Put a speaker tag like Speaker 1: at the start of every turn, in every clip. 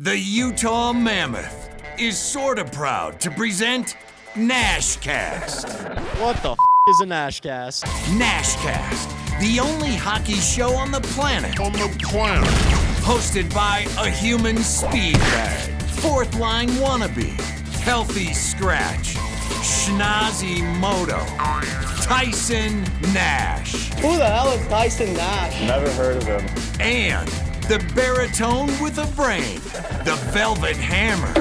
Speaker 1: The Utah Mammoth is sorta proud to present NashCast.
Speaker 2: What the is a NashCast?
Speaker 1: NashCast, the only hockey show on the planet. Hosted by a human speed bag, fourth line wannabe, healthy scratch, schnozzy moto, Tyson Nash.
Speaker 2: Who the hell is Tyson Nash?
Speaker 3: Never heard of him.
Speaker 1: And the baritone with a brain, the velvet hammer,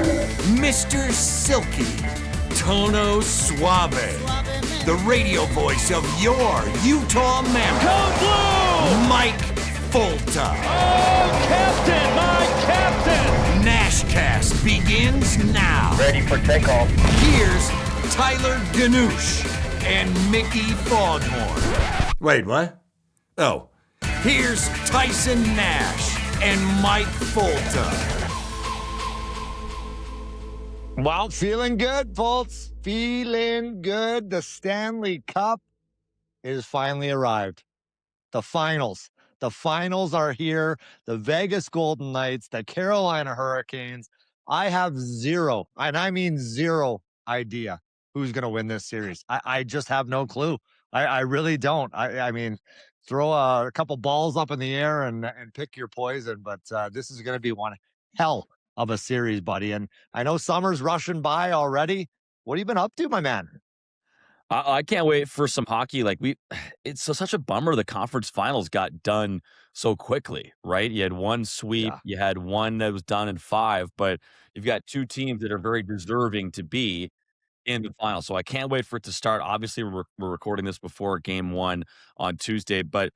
Speaker 1: Mr. Silky, Tono Suave, the radio voice of your Utah Mammoth,
Speaker 4: Code Blue!
Speaker 1: Mike Folta.
Speaker 4: Oh, Captain, my Captain!
Speaker 1: NashCast begins now.
Speaker 3: Ready for takeoff.
Speaker 1: Here's Tyler Ganoush and Mickey Foghorn. Wait, what? Oh, here's Tyson Nash and Mike Folta.
Speaker 5: Well, feeling good, folks. Feeling good. The Stanley Cup is finally arrived. The finals. The finals are here. The Vegas Golden Knights, the Carolina Hurricanes. I have zero, and I mean zero idea who's going to win this series. I just have no clue. I really don't. I mean, throw a couple balls up in the air and pick your poison, but this is going to be one hell of a series, buddy. And I know summer's rushing by already. What have you been up to, my man?
Speaker 6: I can't wait for some hockey. It's such a bummer the conference finals got done so quickly, right? You had one sweep, You had one that was done in 5, but you've got two teams that are very deserving to be in the final. So I can't wait for it to start. Obviously, we're recording this before game 1 on Tuesday, but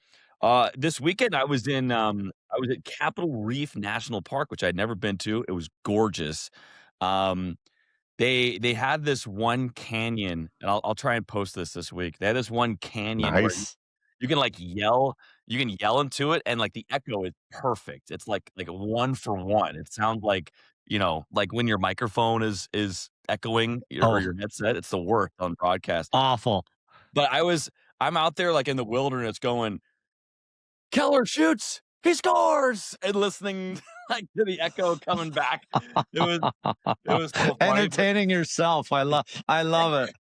Speaker 6: this weekend I was at Capitol Reef National Park, which I'd never been to. It was gorgeous. They had this one canyon, and I'll try and post this week. They had this one canyon where you can yell into it, and the echo is perfect. It's like a 1 for 1. It sounds like when your microphone is echoing or your headset. It's the worst on broadcast.
Speaker 5: Awful.
Speaker 6: But I'm out there in the wilderness going, Keller shoots, he scores, and listening to the echo coming back. It was so funny.
Speaker 5: Entertaining yourself. I love it.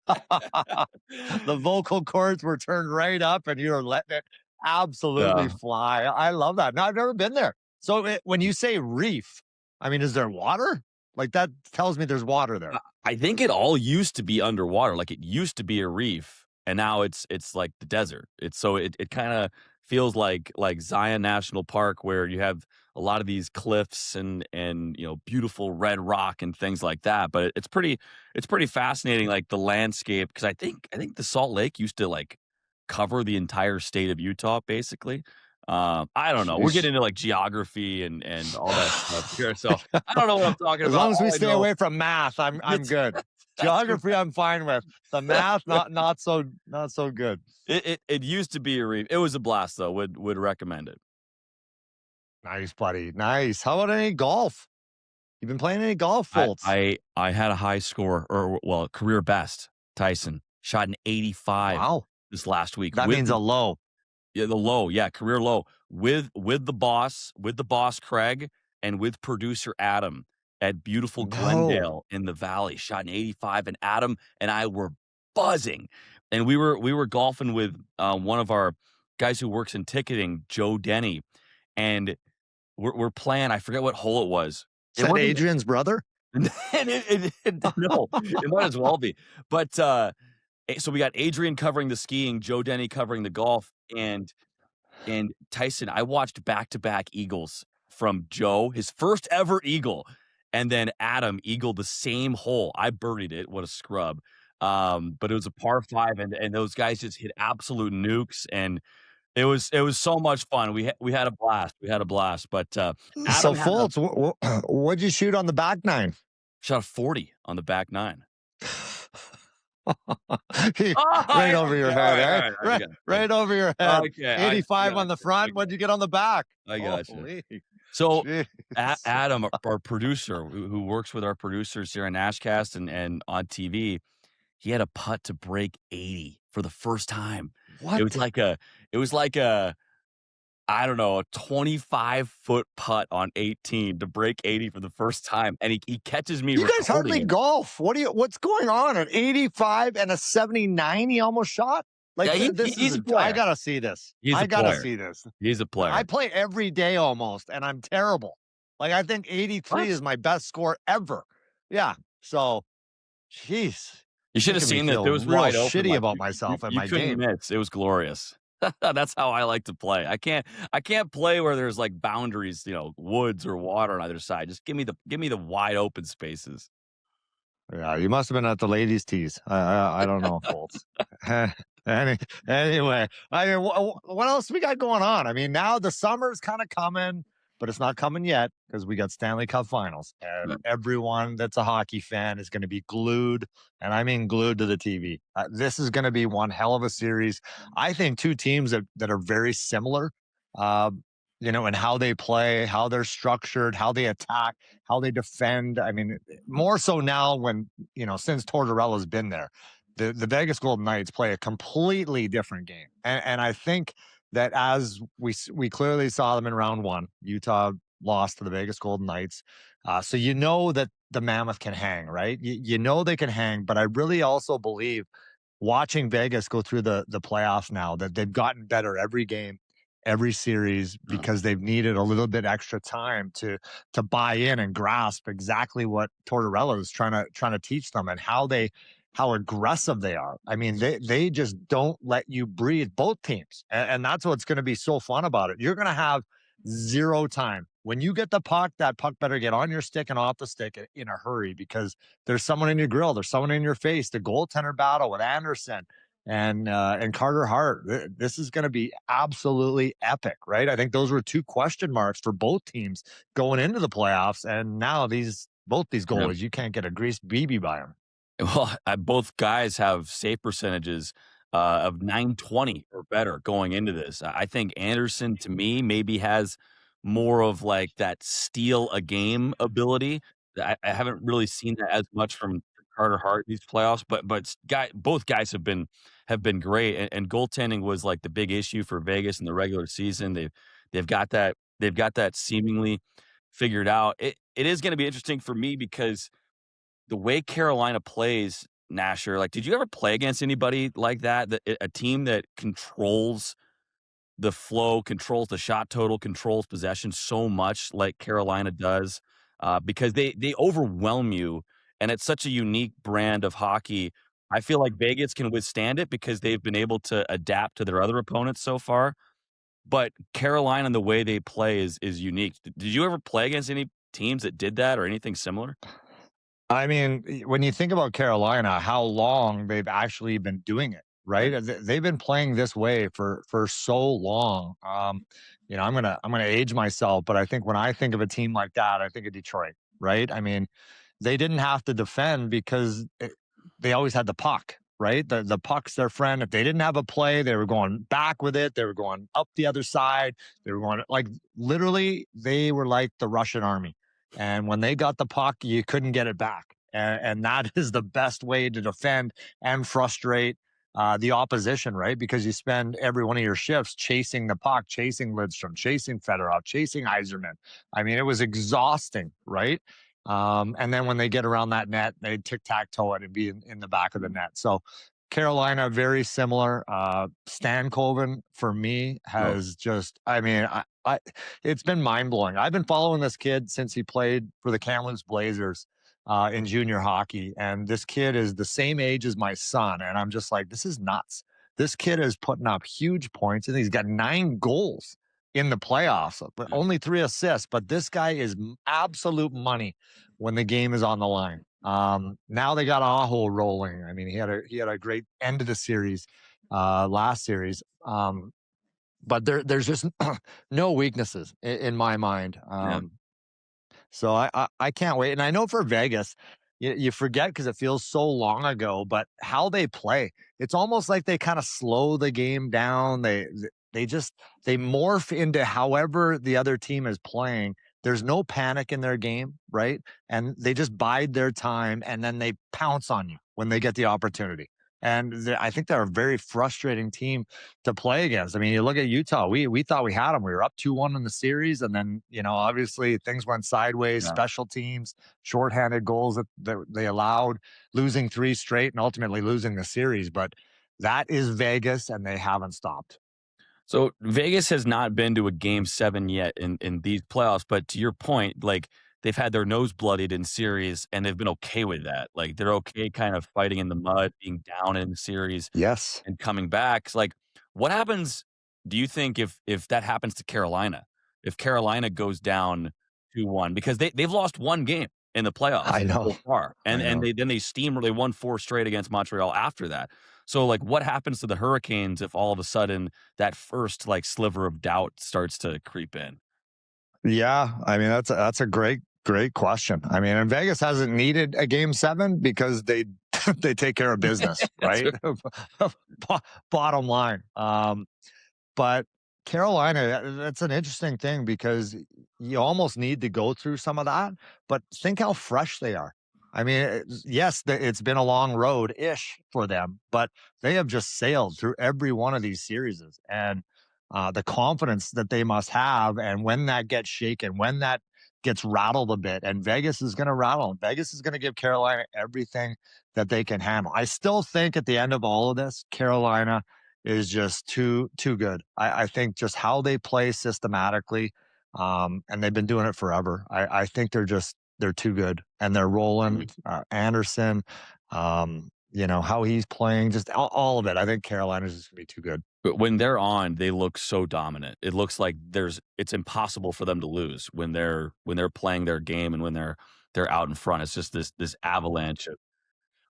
Speaker 5: The vocal cords were turned right up, and you're letting it absolutely fly. I love that. Now, I've never been there. So when you say reef, I mean, is there water? That tells me there's water there.
Speaker 6: I think it all used to be underwater. It used to be a reef, and now it's like the desert. It kind of feels like Zion National Park, where you have a lot of these cliffs and beautiful red rock and things like that. But it's pretty fascinating, the landscape, because I think the Salt Lake used to cover the entire state of Utah, basically. I don't know. We're getting into geography and all that stuff here, so I don't know what I'm talking about.
Speaker 5: As long as we stay away from math, I'm good. Geography, I'm fine with. The math, not so good.
Speaker 6: It used to be a reef. It was a blast, though. Would recommend it.
Speaker 5: Nice, buddy. Nice. How about any golf? You been playing any golf, Fultz?
Speaker 6: I had a high score, or career best. Tyson shot an 85.
Speaker 5: Wow.
Speaker 6: This last week.
Speaker 5: That means a low.
Speaker 6: Yeah, the low. Yeah, career low with the boss Craig, and with producer Adam at beautiful Glendale in the Valley. Shot an 85, and Adam and I were buzzing, and we were golfing with one of our guys who works in ticketing, Joe Denny, and we're playing. I forget what hole it was.
Speaker 5: Is that Adrian's brother?
Speaker 6: No, it might as well be. But so we got Adrian covering the skiing, Joe Denny covering the golf, and Tyson. I watched back-to-back eagles from Joe, his first ever eagle, and then Adam eagled the same hole. I birdied it. What a scrub! But it was a par 5, and those guys just hit absolute nukes, and it was so much fun. We had a blast. But Adam,
Speaker 5: so Fultz, what'd you shoot on the back 9?
Speaker 6: Shot a 40 on the back 9.
Speaker 5: Right over your head, eh? Right over your head.
Speaker 6: Okay,
Speaker 5: 85 on the front. What'd you get on the back?
Speaker 6: I got you. So Adam, our producer, who works with our producers here on NashCast and on TV, he had a putt to break 80 for the first time.
Speaker 5: What?
Speaker 6: It was like a I don't know, a 25-foot putt on 18 to break 80 for the first time, and he catches me
Speaker 5: You guys hardly
Speaker 6: it.
Speaker 5: golf. What's going on? An 85 and a 79 he almost shot? Like,
Speaker 6: Yeah, he's a player.
Speaker 5: I gotta see this. I gotta see this.
Speaker 6: He's a player.
Speaker 5: I play every day almost, and I'm terrible. Like, I think 83 is my best score ever. Yeah. So, jeez.
Speaker 6: You should have seen that. It was
Speaker 5: real
Speaker 6: wide open.
Speaker 5: Shitty
Speaker 6: Like,
Speaker 5: about myself and my
Speaker 6: couldn't
Speaker 5: game.
Speaker 6: miss. It was glorious. That's how I like to play. I can't play where there's like boundaries, woods or water on either side. Just give me the wide open spaces.
Speaker 5: Yeah, you must have been at the ladies' tees. I don't know, folks. Anyway, I mean, what else we got going on? I mean, now the summer's kind of coming, but it's not coming yet because we got Stanley Cup Finals, and everyone that's a hockey fan is going to be glued, and I mean glued to the TV. This is going to be one hell of a series. I think two teams that are very similar, in how they play, how they're structured, how they attack, how they defend. I mean, more so now when, since Tortorella's been there, the Vegas Golden Knights play a completely different game. And I think that as we clearly saw them in round one, Utah lost to the Vegas Golden Knights. So that the Mammoth can hang, right? You know they can hang, but I really also believe watching Vegas go through the playoffs now that they've gotten better every game, every series, because they've needed a little bit extra time to buy in and grasp exactly what Tortorella is trying to teach them and how aggressive they are. I mean, they just don't let you breathe, both teams. And that's what's going to be so fun about it. You're going to have zero time. When you get the puck, that puck better get on your stick and off the stick in a hurry because there's someone in your grill. There's someone in your face. The goaltender battle with Anderson and Carter Hart. This is going to be absolutely epic, right? I think those were two question marks for both teams going into the playoffs. And now both these goalies, you can't get a greased BB by them.
Speaker 6: Well, both guys have save percentages of .920 or better going into this. I think Anderson, to me, maybe has more of like that steal a game ability. I haven't really seen that as much from Carter Hart these playoffs, but both guys have been great, and goaltending was like the big issue for Vegas in the regular season. They've got that seemingly figured out. It is going to be interesting for me because the way Carolina plays, Nasher, like, did you ever play against anybody like that? A team that controls the flow, controls the shot total, controls possession so much like Carolina does, because they overwhelm you, and it's such a unique brand of hockey. I feel like Vegas can withstand it because they've been able to adapt to their other opponents so far. But Carolina and the way they play is unique. Did you ever play against any teams that did that or anything similar?
Speaker 5: I mean, when you think about Carolina, how long they've actually been doing it, right? They've been playing this way for so long. I'm gonna age myself, but I think when I think of a team like that, I think of Detroit, right? I mean, they didn't have to defend because they always had the puck, right? The puck's their friend. If they didn't have a play, they were going back with it. They were going up the other side. They were going literally, they were like the Russian army. And when they got the puck, you couldn't get it back. And that is the best way to defend and frustrate the opposition, right? Because you spend every one of your shifts chasing the puck, chasing Lidstrom, chasing Fedorov, chasing Yzerman. I mean, it was exhausting, right? And then when they get around that net, they tic-tac-toe it and be in the back of the net. So Carolina, very similar. Stan Coven, for me, has just, I mean, it's been mind-blowing. I've been following this kid since he played for the Kamloops Blazers in junior hockey. And this kid is the same age as my son. And I'm just like, this is nuts. This kid is putting up huge points, and he's got 9 goals in the playoffs, but only 3 assists. But this guy is absolute money when the game is on the line. Now they got Aho rolling. I mean, he had a great end of the series, last series. But there's just no weaknesses in my mind. So I can't wait. And I know for Vegas, you forget because it feels so long ago, but how they play, it's almost like they kind of slow the game down. They morph into however the other team is playing. There's no panic in their game, right? And they just bide their time, and then they pounce on you when they get the opportunity. And I think they're a very frustrating team to play against. I mean, you look at Utah, we thought we had them. We were up 2-1 in the series. And then, obviously things went sideways,
Speaker 6: Yeah.
Speaker 5: special teams, shorthanded goals that they allowed, losing 3 straight and ultimately losing the series. But that is Vegas, and they haven't stopped.
Speaker 6: So Vegas has not been to a game 7 yet in these playoffs, but to your point, like they've had their nose bloodied in series and they've been okay with that. Like they're okay kind of fighting in the mud, being down in the series
Speaker 5: Yes.
Speaker 6: and coming back. So, like, what happens, do you think, if that happens to Carolina? If Carolina goes down 2-1, because they've lost 1 game in the playoffs
Speaker 5: I know.
Speaker 6: so far. And
Speaker 5: I know.
Speaker 6: they won 4 straight against Montreal after that. So, like, what happens to the Hurricanes if all of a sudden that first, like, sliver of doubt starts to creep in?
Speaker 5: Yeah, I mean, that's a great question. I mean, and Vegas hasn't needed a game 7 because they take care of business, right? Bottom line. But Carolina, that's an interesting thing because you almost need to go through some of that, but think how fresh they are. I mean, yes, it's been a long road-ish for them, but they have just sailed through every one of these series. And the confidence that they must have, and when that gets shaken, when that gets rattled a bit, and Vegas is going to rattle, and Vegas is going to give Carolina everything that they can handle. I still think at the end of all of this, Carolina is just too good. I think just how they play systematically, and they've been doing it forever. I think they're too good, and they're rolling. Anderson, how he's playing, just all of it. I think Carolina's just gonna be too good.
Speaker 6: But when they're on, they look so dominant. It looks like it's impossible for them to lose when they're playing their game and when they're out in front. It's just this avalanche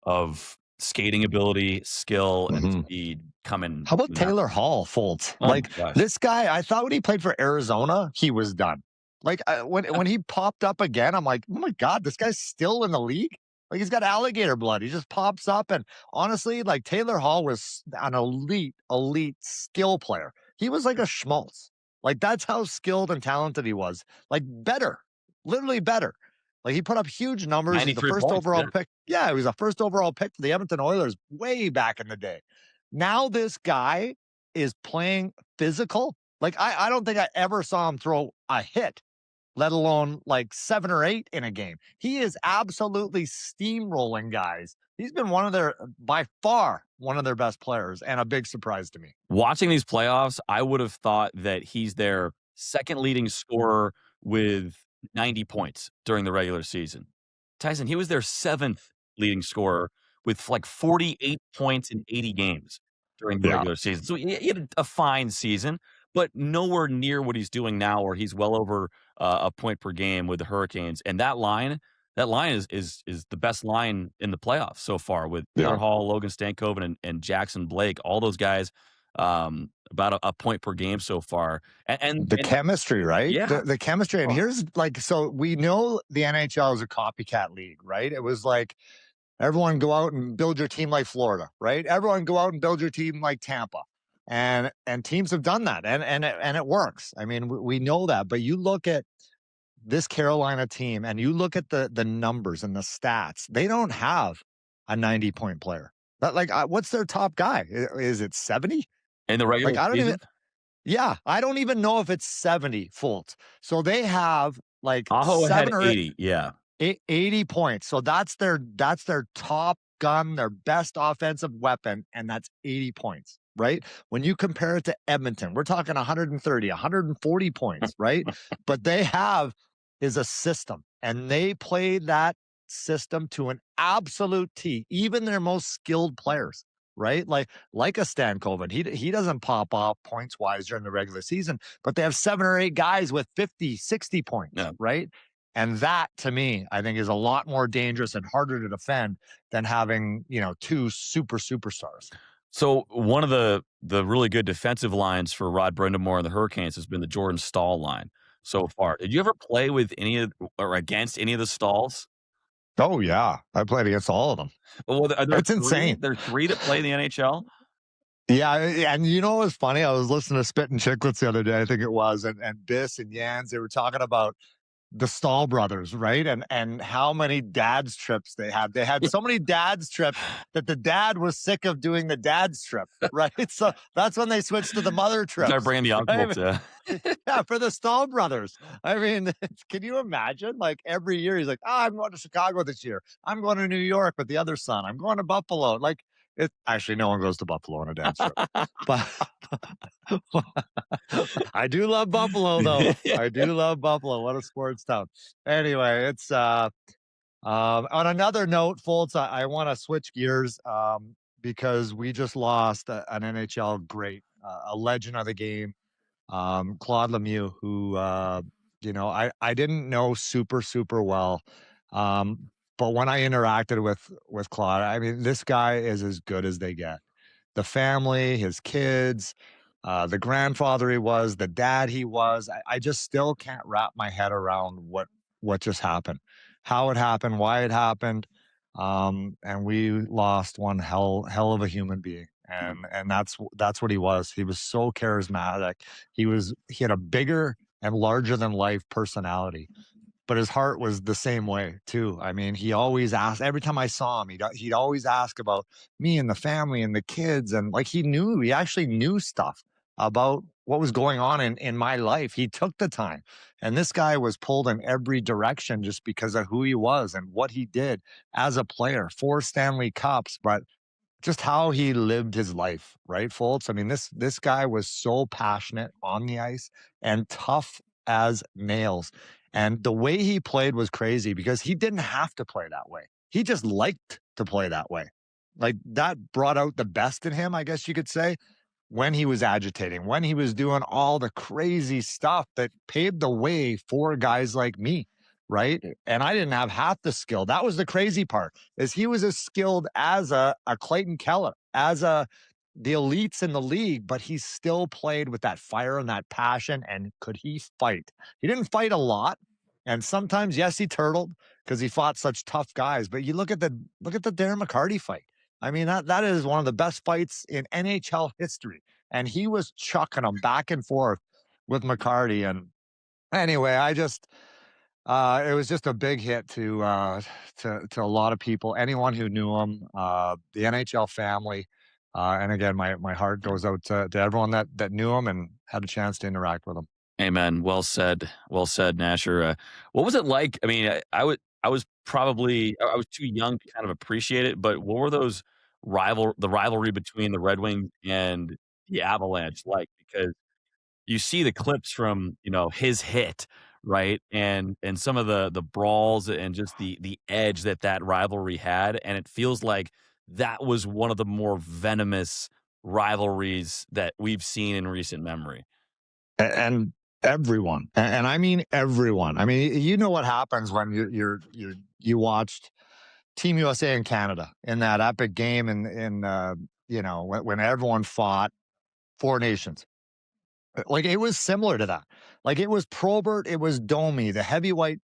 Speaker 6: of skating ability, skill, and speed coming.
Speaker 5: How about Taylor Hall, Foltz?
Speaker 6: Oh,
Speaker 5: like this guy, I thought when he played for Arizona, he was done. Like when he popped up again, I'm like, oh my God, this guy's still in the league. Like he's got alligator blood. He just pops up. And honestly, like Taylor Hall was an elite skill player. He was like a schmaltz. Like that's how skilled and talented he was. Like better, literally better. Like he put up huge numbers. He's the first overall pick. Yeah, he was a first overall pick for the Edmonton Oilers way back in the day. Now this guy is playing physical. Like I don't think I ever saw him throw a hit, let alone like 7 or 8 in a game. He is absolutely steamrolling guys. He's been by far one of their best players, and a big surprise to me.
Speaker 6: Watching these playoffs, I would have thought that he's their second leading scorer with 90 points during the regular season. Tyson, he was their 7th leading scorer with like 48 points in 80 games during the regular season. So he had a fine season, but nowhere near what he's doing now, where he's well over a point per game with the Hurricanes. And that line is the best line in the playoffs so far, with Taylor Hall, Logan Stankoven, and Jackson Blake. All those guys about a point per game so far. And
Speaker 5: the chemistry, right?
Speaker 6: Yeah.
Speaker 5: The chemistry. And here's so we know the NHL is a copycat league, right? It was like everyone go out and build your team like Florida, right? Everyone go out and build your team like Tampa. And teams have done that, and it works. I mean, we know that. But you look at this Carolina team, and you look at the numbers and the stats. They don't have a 90-point player. What's their top guy? Is it 70
Speaker 6: in the regular season?
Speaker 5: I don't even know if it's 70 Fultz. So they have like
Speaker 6: Aho
Speaker 5: 7 or
Speaker 6: 80,
Speaker 5: 80 points. So that's their top gun, their best offensive weapon, and that's 80 points. Right? When you compare it to Edmonton, we're talking 130, 140 points, right? But they have is a system, and they play that system to an absolute T, even their most skilled players, right? Like a Stankoven. He doesn't pop off points wise during the regular season, but they have 7 or 8 guys with 50, 60 points, right? And that, to me, I think is a lot more dangerous and harder to defend than having, 2 superstars.
Speaker 6: So one of the really good defensive lines for Rod Brindamore and the Hurricanes has been the Jordan Staal line so far. Did you ever play with against any of the Staals?
Speaker 5: Oh yeah, I played against all of them.
Speaker 6: Well,
Speaker 5: it's insane.
Speaker 6: There are 3 that play in the NHL.
Speaker 5: Yeah, and it was funny. I was listening to Spit and Chicklets the other day, I think it was, and Biss and Jans. They were talking about the Stahl brothers, right? And how many dad's trips they had. They had so many dad's trips that the dad was sick of doing the dad's trip, right? So that's when they switched to the mother trips.
Speaker 6: Start bringing the uncle to.
Speaker 5: Yeah, for the Stahl brothers. I mean, can you imagine? Like every year he's like, oh, I'm going to Chicago this year. I'm going to New York with the other son. I'm going to Buffalo. Like, it actually, no one goes to Buffalo on a dad's trip. But I do love Buffalo, though. I do love Buffalo. What a sports town. Anyway, it's on another note, Fultz, I want to switch gears because we just lost an NHL great, a legend of the game, Claude Lemieux, who I didn't know super well. But when I interacted with Claude, I mean, this guy is as good as they get. The family, his kids, the grandfather he was, the dad he was. I just still can't wrap my head around what just happened, how it happened, why it happened. And we lost one hell of a human being. And that's what he was. He was so charismatic. He had a bigger and larger than life personality. But his heart was the same way too. I mean, he always asked, every time I saw him, he'd always ask about me and the family and the kids. And like he actually knew stuff about what was going on in my life. He took the time. And this guy was pulled in every direction just because of who he was and what he did as a player. 4 Stanley Cups, but just how he lived his life, right, Fultz? I mean, this guy was so passionate on the ice and tough as nails. And the way he played was crazy because he didn't have to play that way. He just liked to play that way. Like that brought out the best in him, I guess you could say, when he was agitating, when he was doing all the crazy stuff that paved the way for guys like me, right? And I didn't have half the skill. That was the crazy part, is he was as skilled as a Clayton Keller, as the elites in the league, but he still played with that fire and that passion. And could he fight? He didn't fight a lot. And sometimes, yes, he turtled because he fought such tough guys. But you look at the Darren McCarty fight. I mean, that is one of the best fights in NHL history. And he was chucking them back and forth with McCarty. And anyway, it was just a big hit to a lot of people, anyone who knew him, the NHL family. And again, my heart goes out to everyone that knew him and had a chance to interact with him.
Speaker 6: Amen. Well said, Nasher. What was it like? I mean, I was too young to kind of appreciate it, but what were the rivalry between the Red Wings and the Avalanche like? Because you see the clips from, his hit, right? And some of the brawls and just the edge that rivalry had. And it feels like that was one of the more venomous rivalries that we've seen in recent memory.
Speaker 5: And everyone, and I mean everyone. I mean, you know what happens when you watched Team USA and Canada in that epic game when everyone fought 4 nations. Like it was similar to that. Like it was Probert, it was Domi, the heavyweight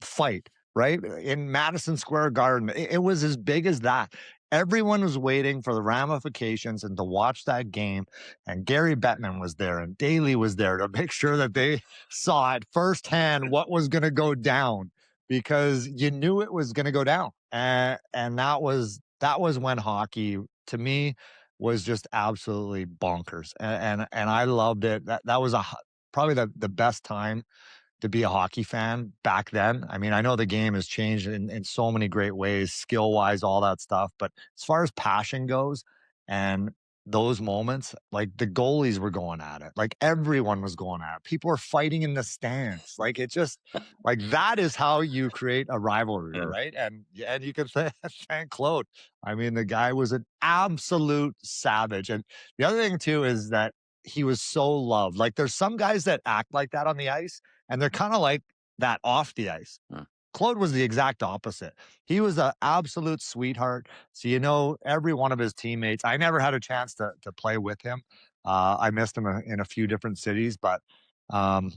Speaker 5: fight, right? In Madison Square Garden. It was as big as that. Everyone was waiting for the ramifications and to watch that game. And Gary Bettman was there and Daly was there to make sure that they saw it firsthand what was going to go down, because you knew it was going to go down. And that was when hockey, to me, was just absolutely bonkers. And I loved it. That was probably the best time to be a hockey fan back then. I mean, I know the game has changed in so many great ways, skill-wise, all that stuff. But as far as passion goes and those moments, like the goalies were going at it. Like everyone was going at it. People were fighting in the stands. Like it just, like that is how you create a rivalry, right? And you can thank Claude. I mean, the guy was an absolute savage. And the other thing too is that he was so loved. Like there's some guys that act like that on the ice, and they're kind of like that off the ice. Claude was the exact opposite. He was an absolute sweetheart. So, every one of his teammates, I never had a chance to play with him. I missed him in a few different cities, but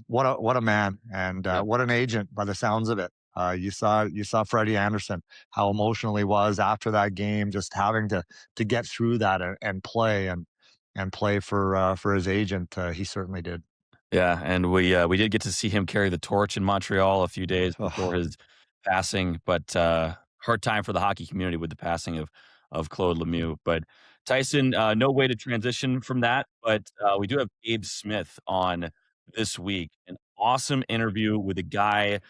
Speaker 5: what a man, and what an agent by the sounds of it. You saw Freddie Anderson, how emotional he was after that game, just having to get through that and play and play for his agent. He certainly did.
Speaker 6: Yeah, and we did get to see him carry the torch in Montreal a few days before his passing, but hard time for the hockey community with the passing of Claude Lemieux. But Tyson, no way to transition from that, but we do have Gabe Smith on this week. An awesome interview with a guy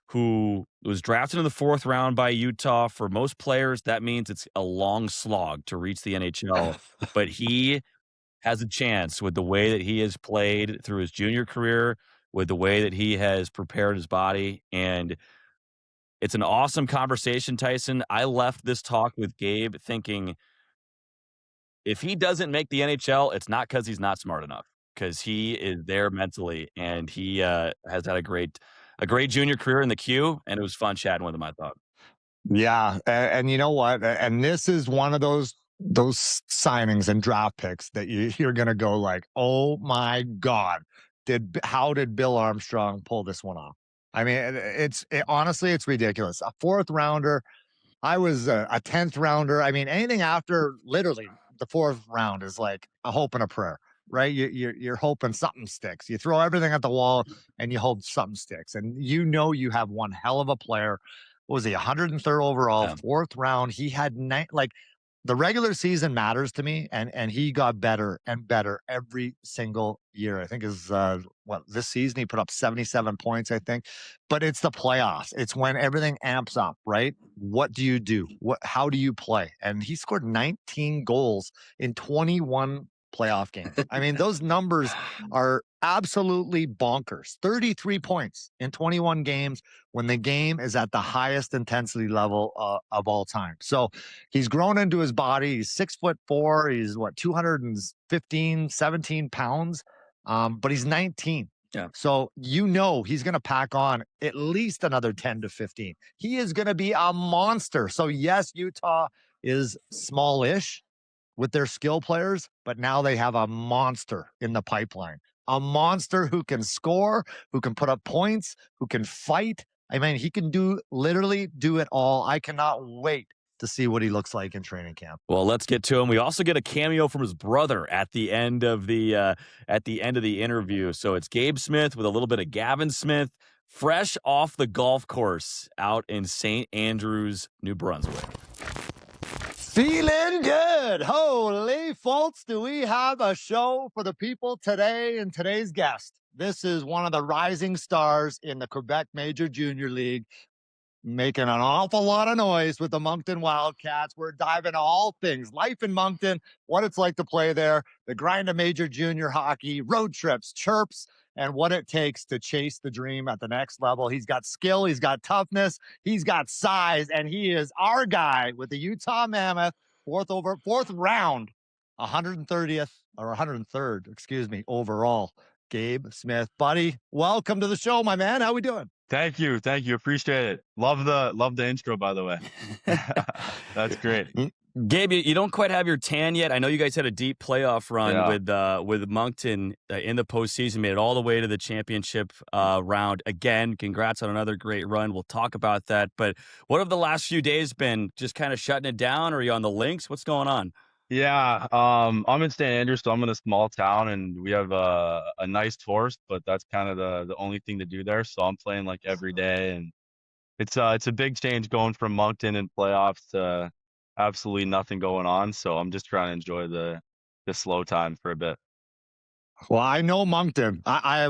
Speaker 6: who was drafted in the 4th round by Utah. For most players, that means it's a long slog to reach the NHL, but he has a chance with the way that he has played through his junior career, with the way that he has prepared his body. And it's an awesome conversation, Tyson. I left this talk with Gabe thinking if he doesn't make the NHL, it's not because he's not smart enough, because he is there mentally, and he has had a great junior career in the Q, and it was fun chatting with him, I thought.
Speaker 5: Yeah, and you know what? And this is one of those signings and draft picks that you're going to go like, oh my God, how did Bill Armstrong pull this one off? I mean, honestly, it's ridiculous. A 4th rounder. I was a 10th rounder. I mean, anything after literally the 4th round is like a hope and a prayer, right? You're hoping something sticks. You throw everything at the wall and you hope something sticks. And you have one hell of a player. What was he, 103rd overall, 4th round? He had the regular season matters to me, and he got better and better every single year. I think this season he put up 77 points, I think. But it's the playoffs. It's when everything amps up, right? What do you do? How do you play? And he scored 19 goals in 21 playoff games. I mean, those numbers are absolutely bonkers. 33 points in 21 games when the game is at the highest intensity level of all time. So he's grown into his body. He's 6'4". He's 215, 17 pounds. But he's 19.
Speaker 6: Yeah.
Speaker 5: So he's going to pack on at least another 10 to 15. He is going to be a monster. So yes, Utah is smallish with their skill players, but now they have a monster in the pipeline. A monster who can score, who can put up points, who can fight. I mean, he can literally do it all. I cannot wait to see what he looks like in training camp.
Speaker 6: Well, let's get to him. We also get a cameo from his brother at the end of the interview. So it's Gabe Smith with a little bit of Gavin Smith, fresh off the golf course out in St. Andrews, New Brunswick.
Speaker 5: Feeling good. Holy folks, do we have a show for the people today and today's guest. This is one of the rising stars in the Quebec Major Junior League, making an awful lot of noise with the Moncton Wildcats. We're diving into all things life in Moncton, what it's like to play there, the grind of major junior hockey, road trips, chirps, and what it takes to chase the dream at the next level. He's got skill, he's got toughness, he's got size, and he is our guy with the Utah Mammoth, 4th round, 103rd overall. Gabe Smith, buddy, welcome to the show, my man. How we doing?
Speaker 3: Thank you. Appreciate it. Love the intro, by the way. That's great.
Speaker 6: Gabe, you don't quite have your tan yet. I know you guys had a deep playoff run with Moncton in the postseason, made it all the way to the championship round. Again, congrats on another great run. We'll talk about that. But what have the last few days been? Just kind of shutting it down? Or are you on the links? What's going on?
Speaker 3: Yeah, I'm in St. Andrews, so I'm in a small town, and we have a nice course, but that's kind of the only thing to do there. So I'm playing like every day, and it's a big change going from Moncton and playoffs to absolutely nothing going on. So I'm just trying to enjoy the slow time for a bit.
Speaker 5: Well, I know Moncton. I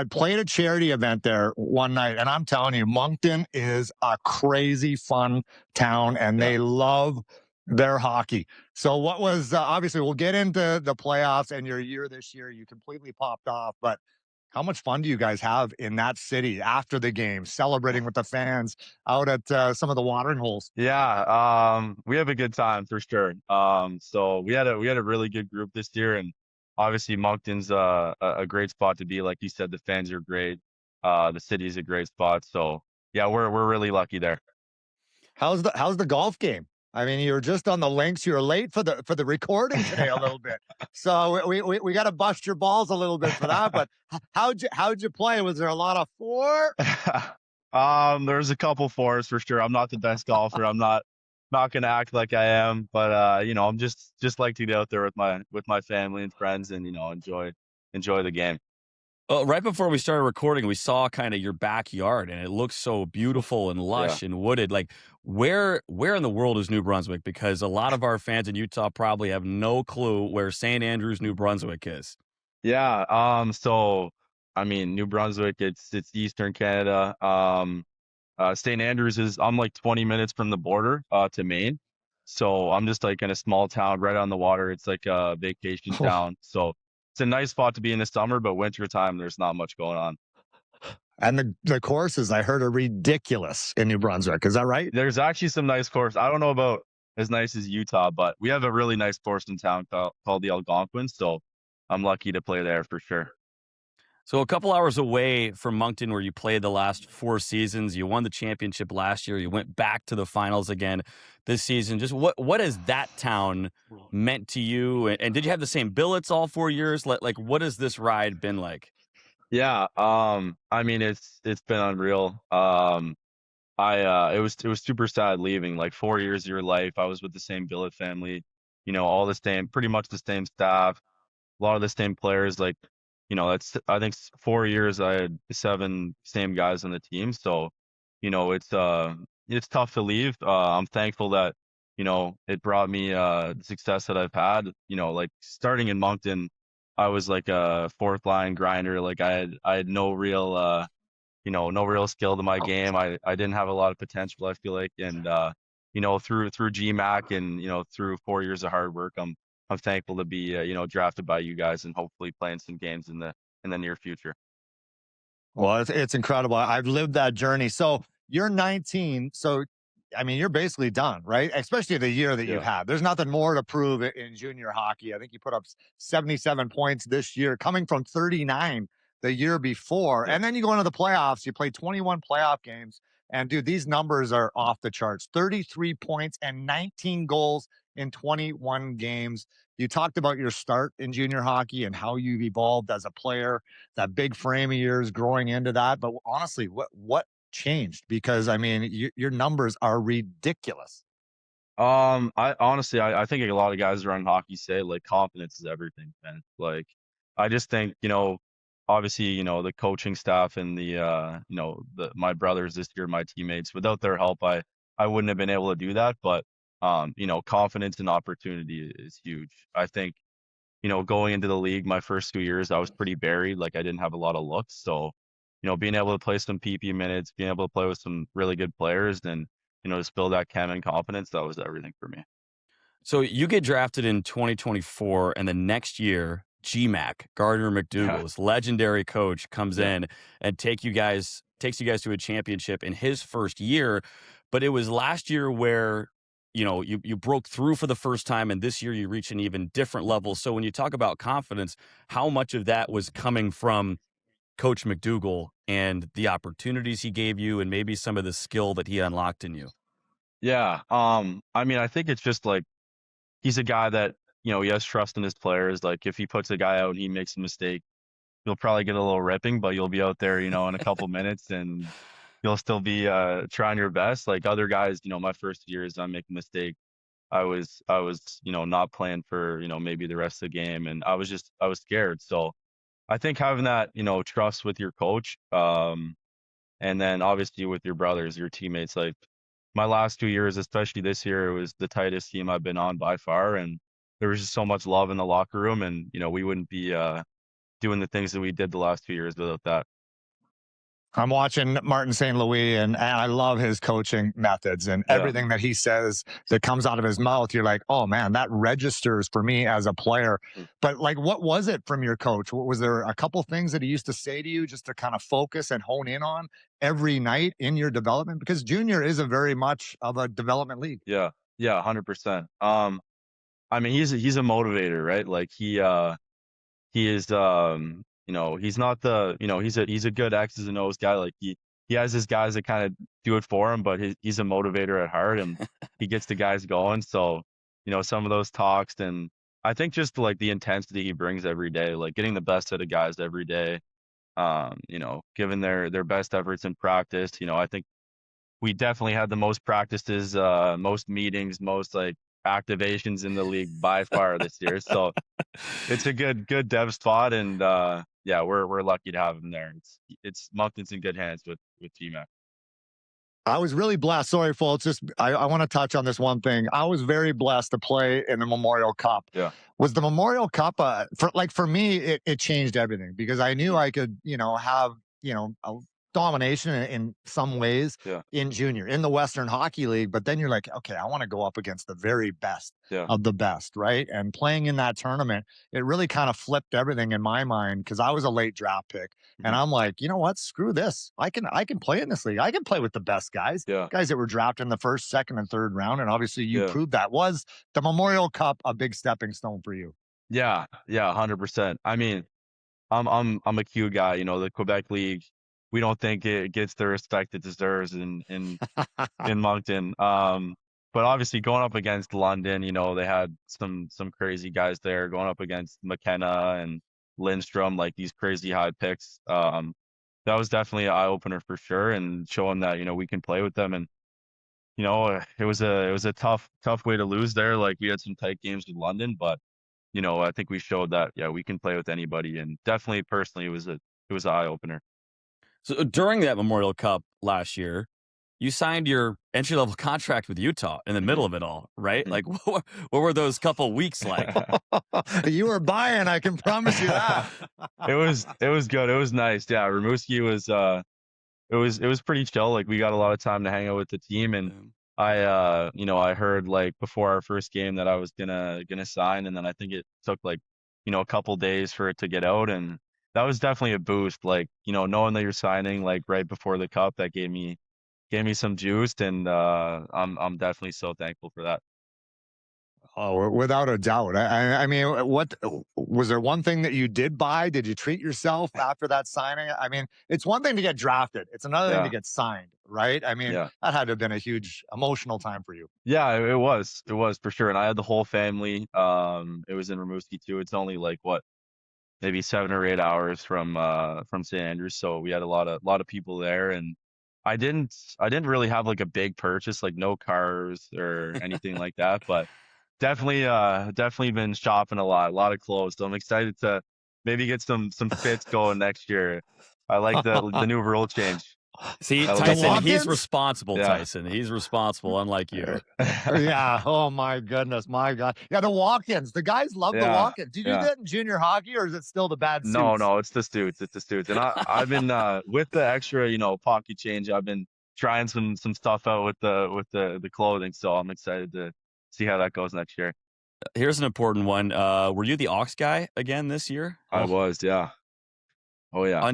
Speaker 5: played a charity event there one night, and I'm telling you, Moncton is a crazy fun town, and they love their hockey. So what was obviously we'll get into the playoffs and your year this year. You completely popped off, but how much fun do you guys have in that city after the game, celebrating with the fans out at some of the watering holes?
Speaker 3: Yeah, we have a good time for sure. So we had a really good group this year, and obviously Moncton's a great spot to be. Like you said, the fans are great. The city is a great spot. So yeah, we're really lucky there.
Speaker 5: How's the golf game? I mean, you were just on the links. You were late for the recording today a little bit, so we got to bust your balls a little bit for that. But how'd you play? Was there a lot of four?
Speaker 3: There's a couple fours for sure. I'm not the best golfer. I'm not gonna act like I am, but I'm just like to get out there with my family and friends and enjoy the game.
Speaker 6: Well, right before we started recording, we saw kind of your backyard, and it looks so beautiful and lush and wooded. Like, where in the world is New Brunswick? Because a lot of our fans in Utah probably have no clue where St. Andrews, New Brunswick is.
Speaker 3: Yeah. So I mean, New Brunswick, it's Eastern Canada. St. Andrews I'm like 20 minutes from the border to Maine. So I'm just like in a small town right on the water. It's like a vacation town. So it's a nice spot to be in the summer, but winter time, there's not much going on.
Speaker 5: And the courses I heard are ridiculous in New Brunswick. Is that right?
Speaker 3: There's actually some nice course. I don't know about as nice as Utah, but we have a really nice course in town called the Algonquin. So I'm lucky to play there for sure.
Speaker 6: So a couple hours away from Moncton, where you played the last 4 seasons, you won the championship last year. You went back to the finals again this season. Just what has that town meant to you? And did you have the same billets all 4 years? Like what has this ride been like?
Speaker 3: Yeah. I mean, it's been unreal. It was super sad leaving. Like 4 years of your life, I was with the same billet family. All the same, pretty much the same staff, a lot of the same players. Like, I think 4 years I had 7 same guys on the team. So, it's tough to leave. I'm thankful that, it brought me the success that I've had. Like starting in Moncton, I was like a 4th line grinder. Like I had no real no real skill to my game. I didn't have a lot of potential, I feel like. And through GMAC and through 4 years of hard work, I'm thankful to be drafted by you guys and hopefully playing some games in the near future.
Speaker 5: Well, it's incredible. I've lived that journey. So you're 19. So, I mean, you're basically done, right? Especially the year that you had. There's nothing more to prove in junior hockey. I think you put up 77 points this year, coming from 39 the year before. And then you go into the playoffs. You play 21 playoff games. And, dude, these numbers are off the charts. 33 points and 19 goals in 21 games. You talked about your start in junior hockey and how you've evolved as a player, that big frame of yours growing into that. But honestly, what changed? Because I mean, your numbers are ridiculous.
Speaker 3: I think a lot of guys around hockey say like confidence is everything, man. Like I just think, obviously, the coaching staff and my brothers this year, my teammates, without their help, I wouldn't have been able to do that. But confidence and opportunity is huge. I think, going into the league, my first 2 years, I was pretty buried. Like I didn't have a lot of looks. So, being able to play some PP minutes, being able to play with some really good players and, just build that chem and confidence, that was everything for me.
Speaker 6: So you get drafted in 2024, and the next year, GMAC, Gardner McDougall's legendary coach, comes in and takes you guys to a championship in his first year. But it was last year where you broke through for the first time, and this year you reach an even different level. So when you talk about confidence, how much of that was coming from Coach McDougall and the opportunities he gave you and maybe some of the skill that he unlocked in you?
Speaker 3: Yeah. I mean, I think it's just like, he's a guy that, he has trust in his players. Like if he puts a guy out and he makes a mistake, you'll probably get a little ripping, but you'll be out there, in a couple minutes and you'll still be trying your best. Like other guys, my first years, I make a mistake. I was not playing for, maybe the rest of the game. And I was scared. So I think having that, trust with your coach, and then obviously with your brothers, your teammates, like my last 2 years, especially this year, it was the tightest team I've been on by far. And there was just so much love in the locker room, and, we wouldn't be doing the things that we did the last 2 years without that.
Speaker 5: I'm watching Martin St. Louis, and I love his coaching methods and everything that he says that comes out of his mouth. You're like, oh man, that registers for me as a player. But like, what was it from your coach? Was there a couple things that he used to say to you just to kind of focus and hone in on every night in your development? Because junior is a very much of a development league.
Speaker 3: Yeah. 100%. I mean, he's a motivator, right? Like he is, he's not he's a good X's and O's guy. Like he has his guys that kind of do it for him, but he's a motivator at heart, and he gets the guys going. So, some of those talks, and I think just like the intensity he brings every day, like getting the best out of guys every day, giving their best efforts in practice. I think we definitely had the most practices, most meetings, most like activations in the league by far this year. So it's a good dev spot, and yeah, we're lucky to have him there. It's Moncton's in good hands with T-Mac.
Speaker 5: I was really blessed. Sorry, folks. Just I want to touch on this one thing. I was very blessed to play in the Memorial Cup.
Speaker 3: Yeah.
Speaker 5: Was the Memorial Cup for me? It changed everything because I knew I could have a domination in some ways in junior in the Western Hockey League, but then you're like, okay, I want to go up against the very best of the best, right? And playing in that tournament, it really kind of flipped everything in my mind because I was a late draft pick, and I'm like, you know what? Screw this. I can play in this league. I can play with the best guys, guys that were drafted in the first, second, and third round, and obviously you proved that. Was the Memorial Cup a big stepping stone for you?
Speaker 3: Yeah, 100%. I mean, I'm a Q guy. The Quebec League, we don't think it gets the respect it deserves in Moncton. But obviously going up against London, they had some crazy guys there. Going up against McKenna and Lindstrom, like these crazy high picks. That was definitely an eye opener for sure, and showing that we can play with them. And it was a tough way to lose there. Like we had some tight games with London, but I think we showed that we can play with anybody. And definitely personally, it was an eye opener.
Speaker 6: So during that Memorial Cup last year, you signed your entry-level contract with Utah in the middle of it all, right? Like, what were those couple weeks like?
Speaker 5: You were buying, I can promise you that.
Speaker 3: It was good. It was nice. Yeah, Rimouski was it was pretty chill. Like we got a lot of time to hang out with the team, and I heard like before our first game that I was gonna sign, and then I think it took like a couple days for it to get out, and that was definitely a boost. Like knowing that you're signing like right before the cup, that gave me some juice, and I'm definitely so thankful for that.
Speaker 5: Oh, without a doubt. I mean, what was there one thing that you did buy? Did you treat yourself after that signing? I mean, it's one thing to get drafted. It's another thing to get signed, right? I mean, that had to have been a huge emotional time for you.
Speaker 3: Yeah, it was for sure. And I had the whole family. It was in Rimouski too. It's only like maybe 7 or 8 hours from St. Andrews. So we had a lot of people there, and I didn't really have like a big purchase, like no cars or anything like that, but definitely been shopping a lot of clothes. So I'm excited to maybe get some fits going next year. I like the new rule change.
Speaker 6: See, Tyson, he's responsible, Tyson. He's responsible, unlike you.
Speaker 5: Yeah. Oh, my goodness. My God. Yeah, the walk-ins. The guys love the walk-ins. Did you do that in junior hockey, or is it still the bad suits?
Speaker 3: No, it's the suits. It's the suits. And I've been, with the extra, pocket change, I've been trying some stuff out with the clothing. So I'm excited to see how that goes next year.
Speaker 6: Here's an important one. Were you the aux guy again this year?
Speaker 3: I was, yeah. Oh yeah.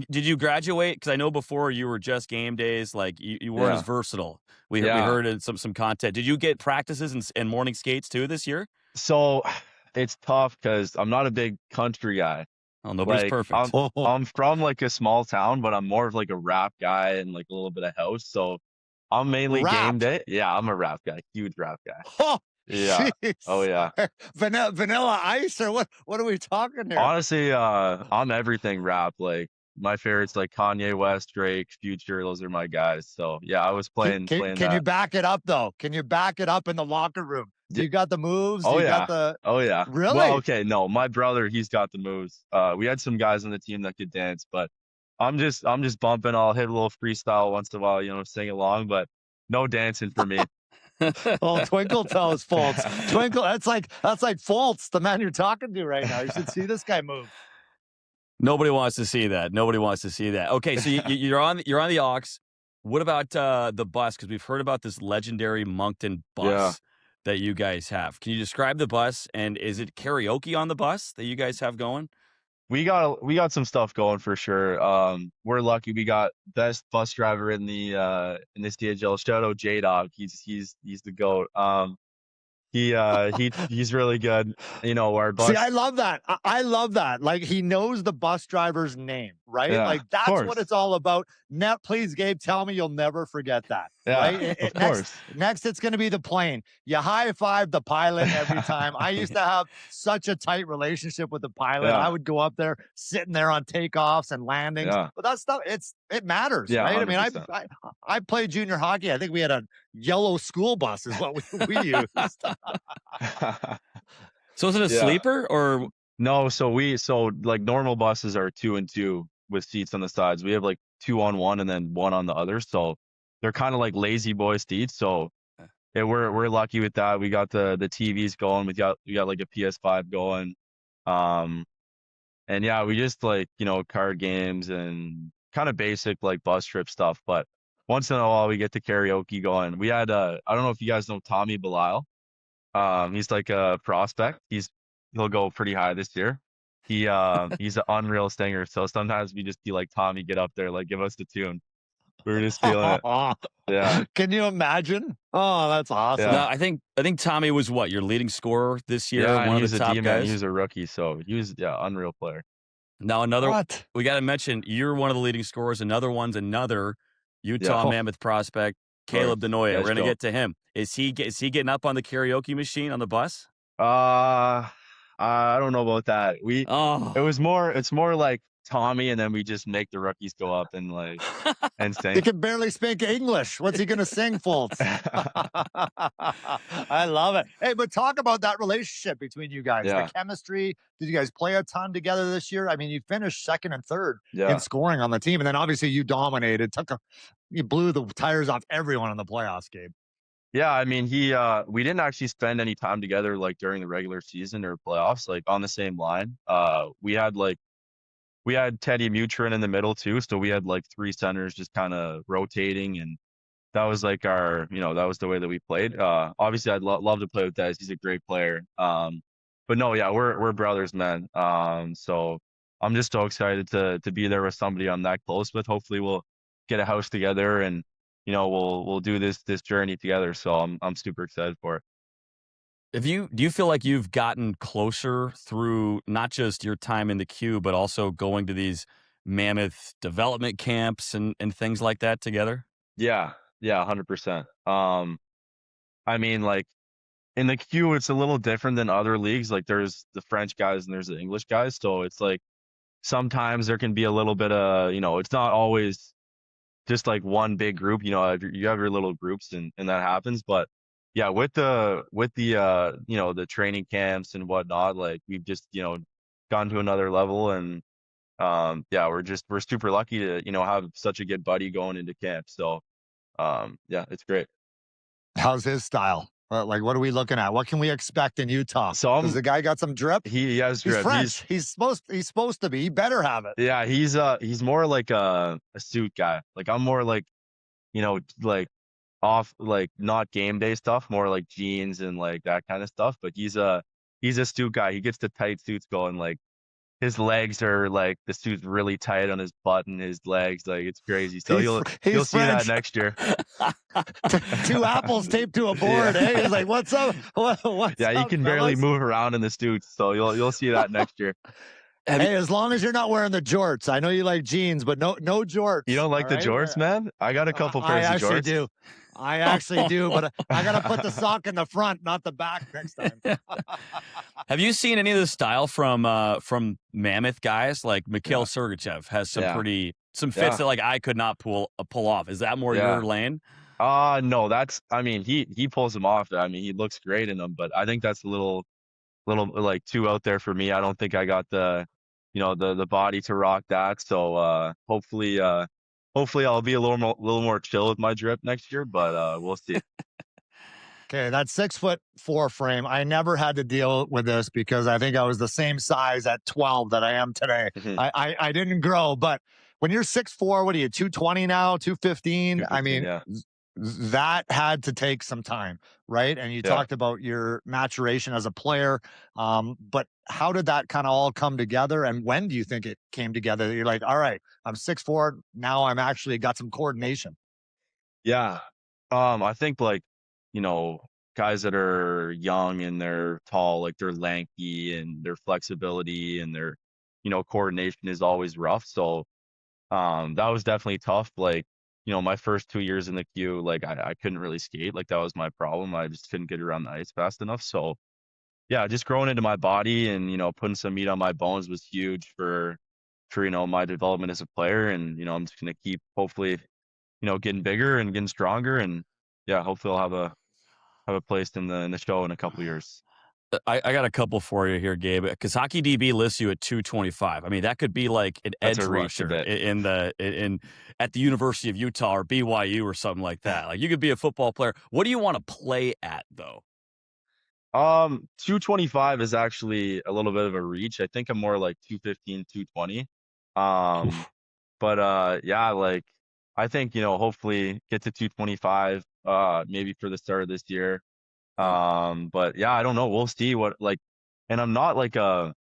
Speaker 6: Did you graduate? Because I know before you were just game days. Like you weren't as versatile. We heard in some content. Did you get practices and morning skates too this year?
Speaker 3: So it's tough because I'm not a big country guy.
Speaker 6: Oh, nobody's perfect.
Speaker 3: I'm from like a small town, but I'm more of like a rap guy and like a little bit of house. So I'm mainly game day. Yeah, I'm a rap guy. Huge rap guy.
Speaker 5: Oh,
Speaker 3: yeah.
Speaker 5: Geez.
Speaker 3: Oh yeah.
Speaker 5: Vanilla Ice, or what are we talking here?
Speaker 3: Honestly, I'm everything rap. Like my favorites like Kanye West, Drake, Future, those are my guys. So yeah, I was playing
Speaker 5: Can
Speaker 3: that.
Speaker 5: you back it up though? Can you back it up in the locker room? Do you got the moves?
Speaker 3: Oh,
Speaker 5: Oh yeah. Really?
Speaker 3: Well, okay, no, my brother, he's got the moves. We had some guys on the team that could dance, but I'm just bumping. I'll hit a little freestyle once in a while, sing along, but no dancing for me.
Speaker 5: Oh, Twinkle Toes, Fultz. Twinkle, that's like Fultz, the man you're talking to right now. You should see this guy move.
Speaker 6: Nobody wants to see that. Okay, so you're on the aux. What about the bus? Because we've heard about this legendary Moncton bus that you guys have. Can you describe the bus, and is it karaoke on the bus that you guys have going?
Speaker 3: We got some stuff going for sure. We're lucky. We got best bus driver in this DHL. Shout out J-Dog. He's the GOAT. He's really good. Our bus.
Speaker 5: See, I love that. I love that. Like, he knows the bus driver's name, right?
Speaker 3: Yeah,
Speaker 5: like, that's what it's all about. Now, please, Gabe, tell me you'll never forget that.
Speaker 3: Yeah,
Speaker 5: right?
Speaker 3: of course.
Speaker 5: Next, it's going to be the plane. You high five the pilot every time. I used to have such a tight relationship with the pilot. I would go up there, sitting there on takeoffs and landings.
Speaker 3: Yeah.
Speaker 5: But that stuff, it's It matters,
Speaker 3: Yeah,
Speaker 5: right? I mean,
Speaker 3: 100%.
Speaker 5: I played junior hockey. I think we had a yellow school bus is what we used.
Speaker 6: So is it a
Speaker 3: Yeah.
Speaker 6: sleeper or
Speaker 3: No, so like normal buses are 2 and 2 with seats on the sides. We have like 2 on one and then 1 on the other. So they're kind of like lazy boy seats. So yeah, we're lucky with that. We got the TVs going. We got like a PS5 going. And yeah, we just like, card games and kind of basic like bus trip stuff. But once in a while we get the karaoke going. We had I don't know if you guys know Tommy Belisle. He's like a prospect. He'll go pretty high this year. He's an unreal singer. So sometimes we just be like, Tommy, get up there, like give us the tune. We were just feeling it. Yeah.
Speaker 5: Can you imagine? Oh, that's awesome.
Speaker 3: Yeah.
Speaker 6: No, I think Tommy was what, your leading scorer this year,
Speaker 3: Yeah,
Speaker 6: one
Speaker 3: he
Speaker 6: of
Speaker 3: was
Speaker 6: the
Speaker 3: a
Speaker 6: top
Speaker 3: D-man.
Speaker 6: guys.
Speaker 3: He was a rookie, so he was unreal player.
Speaker 6: Now another
Speaker 5: What?
Speaker 6: we got to mention you're one of the leading scorers. Another Utah Mammoth prospect, Caleb Denoya.
Speaker 3: Yeah,
Speaker 6: We're gonna get to him. Is he getting up on the karaoke machine on the bus?
Speaker 3: I don't know about that. It's more like Tommy, and then we just make the rookies go up and like and
Speaker 5: He
Speaker 3: sing.
Speaker 5: can barely speak English. What's he going to sing, Fultz? I love it. Hey, but talk about that relationship between you guys,
Speaker 3: Yeah.
Speaker 5: the chemistry. Did you guys play a ton together this year? I mean, you finished second and third
Speaker 3: Yeah.
Speaker 5: in scoring on the team. And then obviously you dominated, you blew the tires off everyone in the playoffs, Gabe.
Speaker 3: Yeah, I mean, we didn't actually spend any time together like during the regular season or playoffs, like on the same line. We had Teddy Mutrin in the middle too, so we had like 3 centers just kind of rotating, and that was like that was the way that we played. Obviously, I'd love to play with Des. He's a great player. But no, yeah, we're brothers, man. So I'm just so excited to be there with somebody I'm that close with. Hopefully, we'll get a house together and we'll do this journey together. So I'm super excited for it.
Speaker 6: Do you feel like you've gotten closer through not just your time in the Q, but also going to these Mammoth development camps and things like that together?
Speaker 3: Yeah, 100%. I mean, like in the Q, it's a little different than other leagues. Like there's the French guys and there's the English guys. So it's like sometimes there can be a little bit of, it's not always just like one big group. You have your little groups and that happens. But yeah, with the the training camps and whatnot, like we've just gone to another level, and yeah, we're super lucky to have such a good buddy going into camp. So yeah, it's great.
Speaker 5: How's his style? Like, what are we looking at? What can we expect in Utah?
Speaker 3: So
Speaker 5: Does the guy got some drip?
Speaker 3: He has
Speaker 5: He's
Speaker 3: drip.
Speaker 5: French. He's supposed to be. He better have it.
Speaker 3: Yeah, he's more like a suit guy. Like I'm more like like off, like not game day stuff, more like jeans and like that kind of stuff. But he's a suit guy. He gets the tight suits going. Like his legs are like the suit's really tight on his butt and his legs. Like it's crazy. So you'll see that next year.
Speaker 5: 2 apples taped to a board.
Speaker 3: Yeah.
Speaker 5: Hey, he's like, "What's up? What's
Speaker 3: Yeah, you
Speaker 5: up,
Speaker 3: can barely
Speaker 5: fellas?"
Speaker 3: move around in the suits. So you'll see that next year.
Speaker 5: Hey, as long as you're not wearing the jorts. I know you like jeans, but no jorts.
Speaker 3: You don't like
Speaker 5: all
Speaker 3: the
Speaker 5: right?
Speaker 3: jorts, man? I got a couple pairs of jorts.
Speaker 5: I actually do, but I got to put the sock in the front, not the back next time.
Speaker 6: Have you seen any of the style from Mammoth guys? Like Mikhail Sergachev has some fits that like I could not pull off. Is that more your lane?
Speaker 3: No, he pulls them off. I mean, he looks great in them, but I think that's a little like too out there for me. I don't think I got the the body to rock that. So hopefully I'll be a little more chill with my drip next year, but we'll see.
Speaker 5: Okay, that 6'4" frame. I never had to deal with this because I think I was the same size at 12 that I am today.
Speaker 3: Mhm.
Speaker 5: I didn't grow, but when you're 6'4", what are you, 220 now, 215? I mean,
Speaker 3: yeah.
Speaker 5: that had to take some time, right? And you talked about your maturation as a player, but how did that kind of all come together? And when do you think it came together? You're like, all right, I'm 6'4", now I'm actually got some coordination.
Speaker 3: Yeah. I think like, guys that are young and they're tall, like they're lanky and their flexibility and their, coordination is always rough. So that was definitely tough. Like, my first 2 years in the queue, like I couldn't really skate. Like that was my problem. I just couldn't get around the ice fast enough. So yeah, just growing into my body and, putting some meat on my bones was huge for my development as a player. And, I'm just going to keep hopefully, getting bigger and getting stronger. And yeah, hopefully I'll have a place in the show in a couple of years.
Speaker 6: I got a couple for you here, Gabe, because Hockey DB lists you at 225. I mean, that could be like an edge rusher at the University of Utah or BYU or something like that. Like, you could be a football player. What do you want to play at, though?
Speaker 3: 225 is actually a little bit of a reach. I think I'm more like 215, 220. But yeah, like, I think, hopefully get to 225, maybe for the start of this year. But yeah, I don't know. We'll see and I'm not like I'm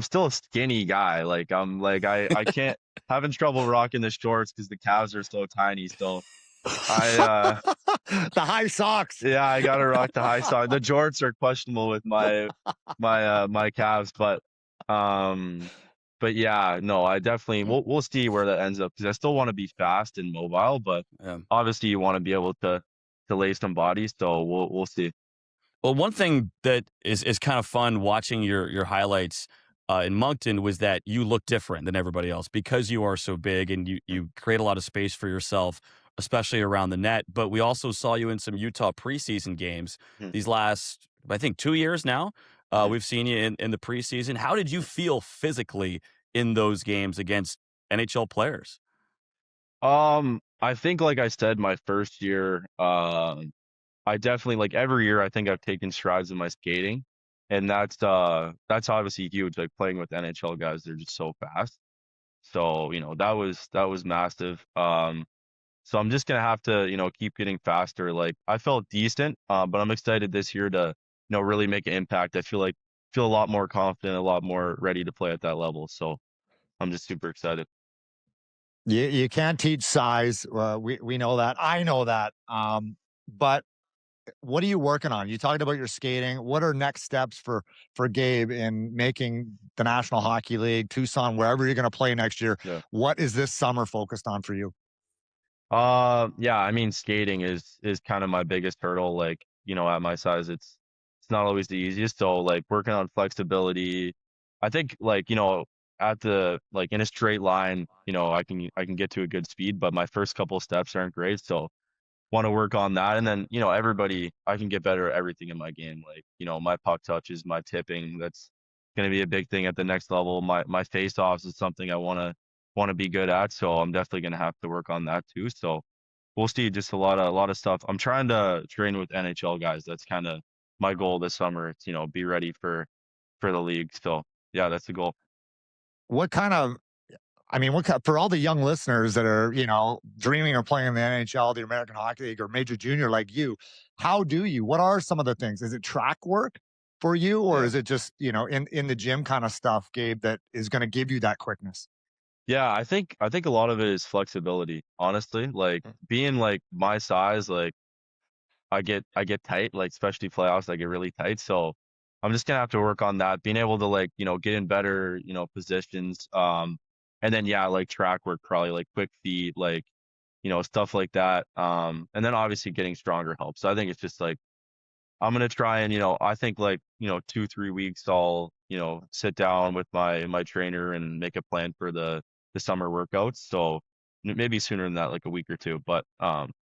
Speaker 3: still a skinny guy. Like, I can't having trouble rocking the shorts because the calves are so tiny. So
Speaker 5: the high socks.
Speaker 3: Yeah, I gotta rock the high socks. The jorts are questionable with my calves, but yeah, no, I definitely we'll see where that ends up, because I still want to be fast and mobile, but obviously you want to be able to lay some bodies. So we'll see.
Speaker 6: Well, one thing that is kind of fun watching your highlights in Moncton was that you look different than everybody else because you are so big and you create a lot of space for yourself, especially around the net. But we also saw you in some Utah preseason games these last, I think, 2 years now. We've seen you in the preseason. How did you feel physically in those games against NHL players?
Speaker 3: I think, like I said, my first year, I definitely, like, every year I think I've taken strides in my skating, and that's obviously huge. Like, playing with NHL guys, they're just so fast. So, that was massive. So I'm just gonna have to, keep getting faster. Like, I felt decent, but I'm excited this year to, really make an impact. I feel a lot more confident, a lot more ready to play at that level. So I'm just super excited.
Speaker 5: You can't teach size. We know that. I know that. But what are you working on? You talked about your skating. What are next steps for Gabe in making the National Hockey League, Tucson, wherever you're going to play next year?
Speaker 3: Yeah.
Speaker 5: What is this summer focused on for you?
Speaker 3: Yeah, I mean, skating is kind of my biggest hurdle. Like, at my size, it's not always the easiest. So, like, working on flexibility, I think, like, at the, like, in a straight line, I can get to a good speed, but my first couple steps aren't great. So want to work on that. And then, I can get better at everything in my game. Like, my puck touches, my tipping, that's going to be a big thing at the next level. My face-offs is something I want to be good at. So I'm definitely going to have to work on that too. So we'll see, just a lot of stuff. I'm trying to train with NHL guys. That's kind of my goal this summer. It's, be ready for the league. So yeah, that's the goal.
Speaker 5: For all the young listeners that are, dreaming of playing in the NHL, the American Hockey League, or Major Junior like you, what are some of the things? Is it track work for you, or is it just, in the gym kind of stuff, Gabe, that is going to give you that quickness?
Speaker 3: Yeah, I think a lot of it is flexibility, honestly. Like, being like my size, like, I get tight, like, especially playoffs, I get really tight. So I'm just gonna have to work on that, being able to, like, get in better, positions. And then, yeah, like, track work, probably, like, quick feet, like, stuff like that. And then obviously getting stronger helps. So I think it's just like, I'm going to try and, I think, like, 2-3 weeks, I'll, sit down with my trainer and make a plan for the summer workouts. So maybe sooner than that, like a week or two, but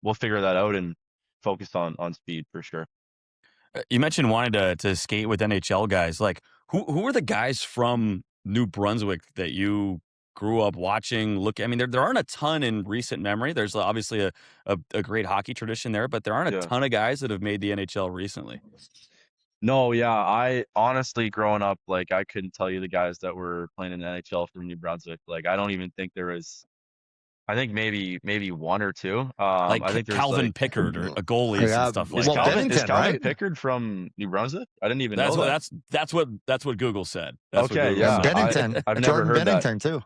Speaker 3: we'll figure that out and focus on speed for sure.
Speaker 6: You mentioned wanting to skate with NHL guys. Like, who are the guys from New Brunswick that you grew up watching? I mean, there aren't a ton in recent memory. There's obviously a great hockey tradition there, but there aren't a ton of guys that have made the NHL recently.
Speaker 3: No, yeah. I honestly, growing up, like, I couldn't tell you the guys that were playing in the NHL from New Brunswick. Like, I don't even think there was. I think maybe one or two.
Speaker 6: Like,
Speaker 3: I think there's
Speaker 6: Calvin
Speaker 3: like,
Speaker 6: Pickard or a goalie and stuff like that.
Speaker 3: Is Calvin Pickard from New Brunswick? I didn't even know that.
Speaker 6: That's what Google said.
Speaker 3: Yeah.
Speaker 5: Bennington.
Speaker 3: I've never
Speaker 5: Jordan
Speaker 3: heard
Speaker 5: Bennington
Speaker 3: that.
Speaker 5: too.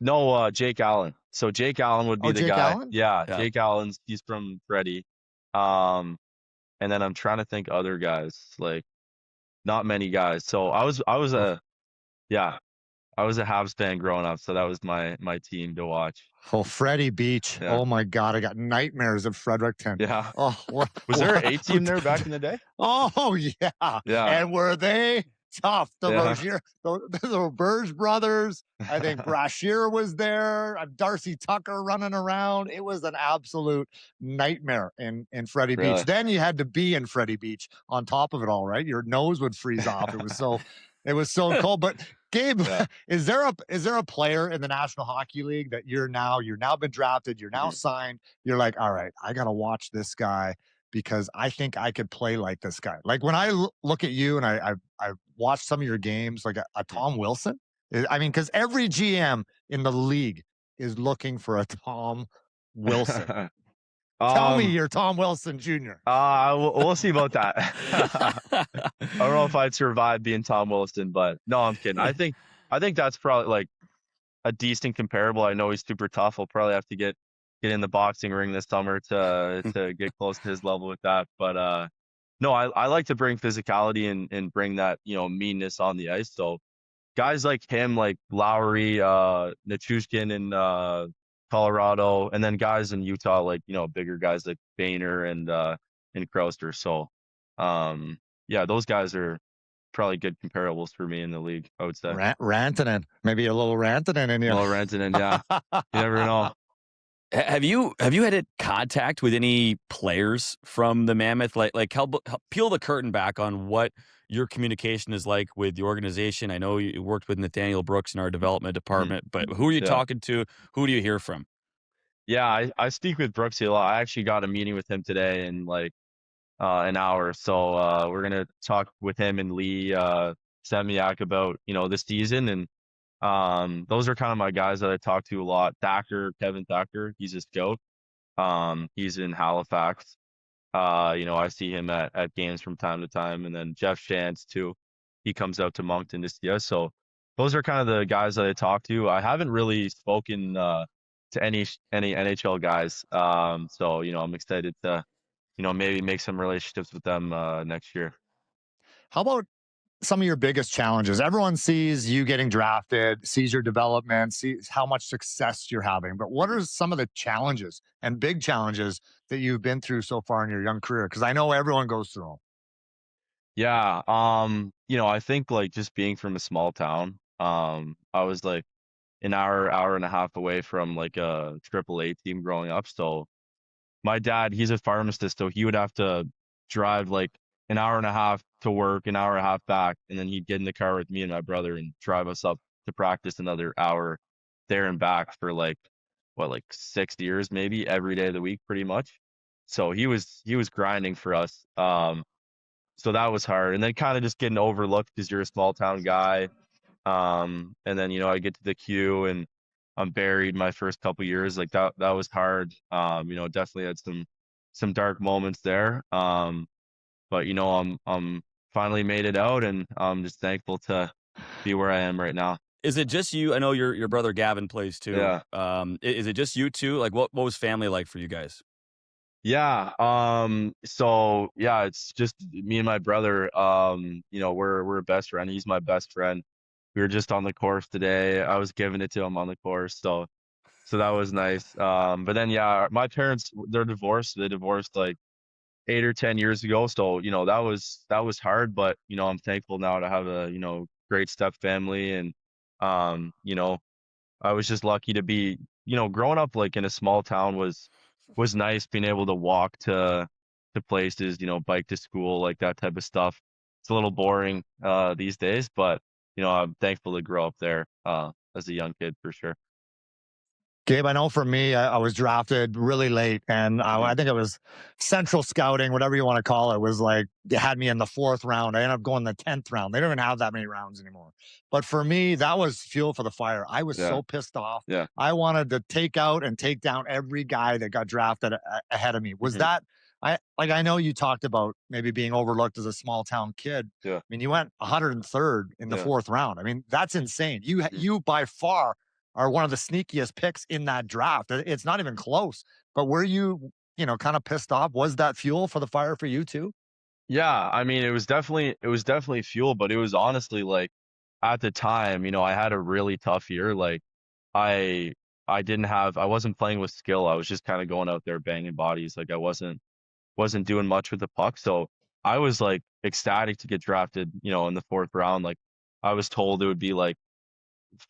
Speaker 3: No, Jake Allen. So Jake Allen would be the
Speaker 5: Jake
Speaker 3: guy.
Speaker 5: Allen?
Speaker 3: Yeah, Jake Allen's. He's from Freddie. And then I'm trying to think other guys. Like, not many guys. So I was a Habs fan growing up, so that was my team to watch.
Speaker 5: Oh, Freddie Beach. Yeah. Oh my God, I got nightmares of Fredericton.
Speaker 3: Yeah.
Speaker 5: Oh,
Speaker 3: was there an A team there back in the day?
Speaker 5: Oh yeah.
Speaker 3: Yeah.
Speaker 5: And were they tough. The
Speaker 3: Yeah.
Speaker 5: Rozier, the Burge brothers. I think Brashear was there. Darcy Tucker running around. It was an absolute nightmare in Freddie
Speaker 3: Really?
Speaker 5: Beach. Then you had to be in Freddie Beach on top of it all, right? Your nose would freeze off. It was so cold. But Gabe,
Speaker 3: Yeah.
Speaker 5: is there a player in the National Hockey League that you're now been drafted, you're now signed, you're like, all right, I gotta watch this guy because I think I could play like this guy. Like when I look at you and I watched some of your games, like a Tom Wilson. I mean, because every GM in the league is looking for a Tom Wilson. Tell me you're Tom Wilson Jr.
Speaker 3: We'll see about that. I don't know if I'd survive being Tom Wilson, but no, I'm kidding. I think that's probably like a decent comparable. I know he's super tough. I'll probably have to get in the boxing ring this summer to get close to his level with that. But no, I like to bring physicality and bring that, meanness on the ice. So guys like him, like Lowry, Nichushkin in Colorado, and then guys in Utah, like, bigger guys like Boehner and Krauster. So yeah, those guys are probably good comparables for me in the league, I would say.
Speaker 5: Rantanen. Maybe a little Rantanen in you.
Speaker 3: A little Rantanen, yeah. You never know.
Speaker 6: Have you had contact with any players from the Mammoth? Like help peel the curtain back on what your communication is like with the organization. I know you worked with Nathaniel Brooks in our development department, but who are you talking to? Who do you hear from?
Speaker 3: Yeah, I speak with Brooksy a lot. I actually got a meeting with him today in like an hour. So we're gonna talk with him and Lee Semyak about this season, and those are kind of my guys that I talk to a lot. Kevin Thacker, he's a scout. He's in Halifax. I see him at games from time to time, and then Jeff Shantz too. He comes out to Moncton to see us. So those are kind of the guys that I talk to. I haven't really spoken to any NHL guys. So I'm excited to maybe make some relationships with them next year.
Speaker 5: How about some of your biggest challenges? Everyone sees you getting drafted, sees your development, sees how much success you're having. But what are some of the challenges and big challenges that you've been through so far in your young career? Because I know everyone goes through them.
Speaker 3: Yeah. I think like just being from a small town, I was like an hour and a half away from like a AAA team growing up. So my dad, he's a pharmacist, so he would have to drive like an hour and a half to work, an hour and a half back, and then he'd get in the car with me and my brother and drive us up to practice another hour there and back for like 6 years, maybe every day of the week, pretty much. So he was grinding for us. So that was hard. And then kind of just getting overlooked because you're a small town guy. And then, I get to the Q and I'm buried my first couple years. Like that was hard. Definitely had some dark moments there. But I'm finally made it out, and I'm just thankful to be where I am right now.
Speaker 6: Is it just you? I know your brother Gavin plays too.
Speaker 3: Yeah.
Speaker 6: Is it just you two? Like what was family like for you guys?
Speaker 3: Yeah. So yeah, it's just me and my brother. We're best friend. He's my best friend. We were just on the course today. I was giving it to him on the course, so that was nice. But then yeah, my parents, they're divorced. They divorced like 8 or 10 years ago. So, that was hard, but, I'm thankful now to have a, great step family. And, I was just lucky to be, growing up like in a small town was nice, being able to walk to places, bike to school, like that type of stuff. It's a little boring, these days, but, I'm thankful to grow up there, as a young kid for sure.
Speaker 5: Gabe, I know for me, I was drafted really late, and I think it was central scouting, whatever you want to call it, was like, they had me in the 4th round. I ended up going the 10th round. They don't even have that many rounds anymore. But for me, that was fuel for the fire. I was so pissed off.
Speaker 3: Yeah.
Speaker 5: I wanted to take out and take down every guy that got drafted ahead of me. Was that, I know you talked about maybe being overlooked as a small town kid.
Speaker 3: Yeah.
Speaker 5: I mean, you went 103rd in the 4th round. I mean, that's insane. You by far are one of the sneakiest picks in that draft. It's not even close. But were you, kind of pissed off? Was that fuel for the fire for you too?
Speaker 3: Yeah, I mean, it was definitely fuel, but it was honestly like at the time, I had a really tough year. Like I wasn't playing with skill. I was just kind of going out there banging bodies. Like I wasn't doing much with the puck. So I was like ecstatic to get drafted, in the 4th round. Like I was told it would be like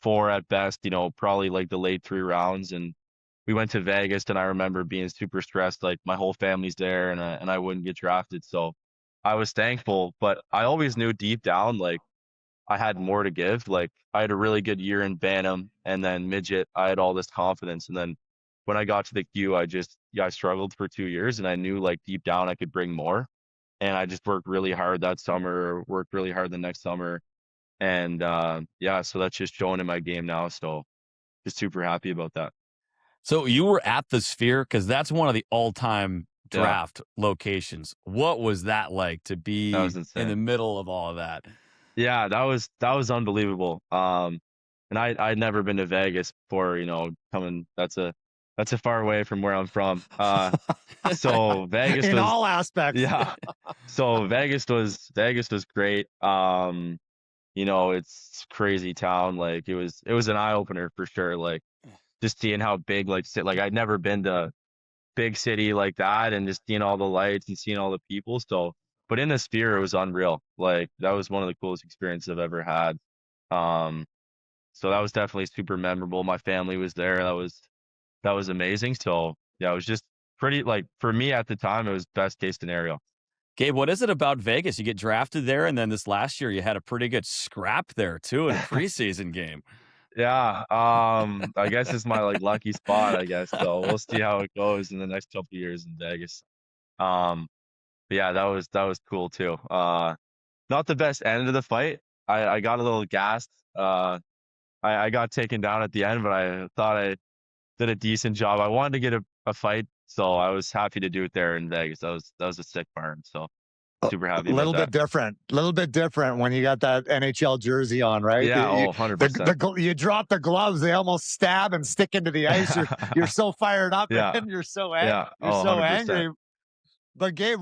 Speaker 3: 4 at best, probably like the late 3 rounds. And we went to Vegas, and I remember being super stressed, like my whole family's there, and I wouldn't get drafted. So I was thankful, but I always knew deep down, like I had more to give. Like I had a really good year in Bantam, and then midget, I had all this confidence. And then when I got to the Q, I struggled for 2 years, and I knew like deep down I could bring more. And I just worked really hard that summer, worked really hard the next summer. And so that's just showing in my game now. So just super happy about that.
Speaker 6: So you were at the Sphere, because that's one of the all-time
Speaker 3: Yeah.
Speaker 6: draft locations. What was that like to be
Speaker 3: That was
Speaker 6: in
Speaker 3: insane.
Speaker 6: the middle of all of that?
Speaker 3: Yeah, that was unbelievable. And I'd never been to Vegas before, coming. That's a far away from where I'm from. So Vegas
Speaker 5: In
Speaker 3: was,
Speaker 5: all aspects.
Speaker 3: yeah. So Vegas was great. It's crazy town. Like it was an eye opener for sure. Like just seeing how big, like I'd never been to big city like that, and just seeing all the lights and seeing all the people. So, but in the Sphere, it was unreal. Like that was one of the coolest experiences I've ever had. So that was definitely super memorable. My family was there. That was amazing. So yeah, it was just pretty, like, for me at the time, it was best case scenario.
Speaker 6: Gabe, what is it about Vegas? You get drafted there, and then this last year you had a pretty good scrap there too in a preseason game.
Speaker 3: Yeah, I guess it's my like lucky spot, I guess. So we'll see how it goes in the next couple of years in Vegas. But yeah, that was cool too. Not the best end of the fight. I got a little gassed. I got taken down at the end, but I thought I did a decent job. I wanted to get a fight, so I was happy to do it there in Vegas. That was a sick burn. So super happy
Speaker 5: A little
Speaker 3: about
Speaker 5: bit different when you got that NHL jersey on, right?
Speaker 3: Yeah, 100%.
Speaker 5: You drop the gloves, they almost stab and stick into the ice. You're so fired up,
Speaker 3: Yeah.
Speaker 5: and you're so
Speaker 3: Yeah.
Speaker 5: you're so
Speaker 3: 100%.
Speaker 5: angry. But Gabe,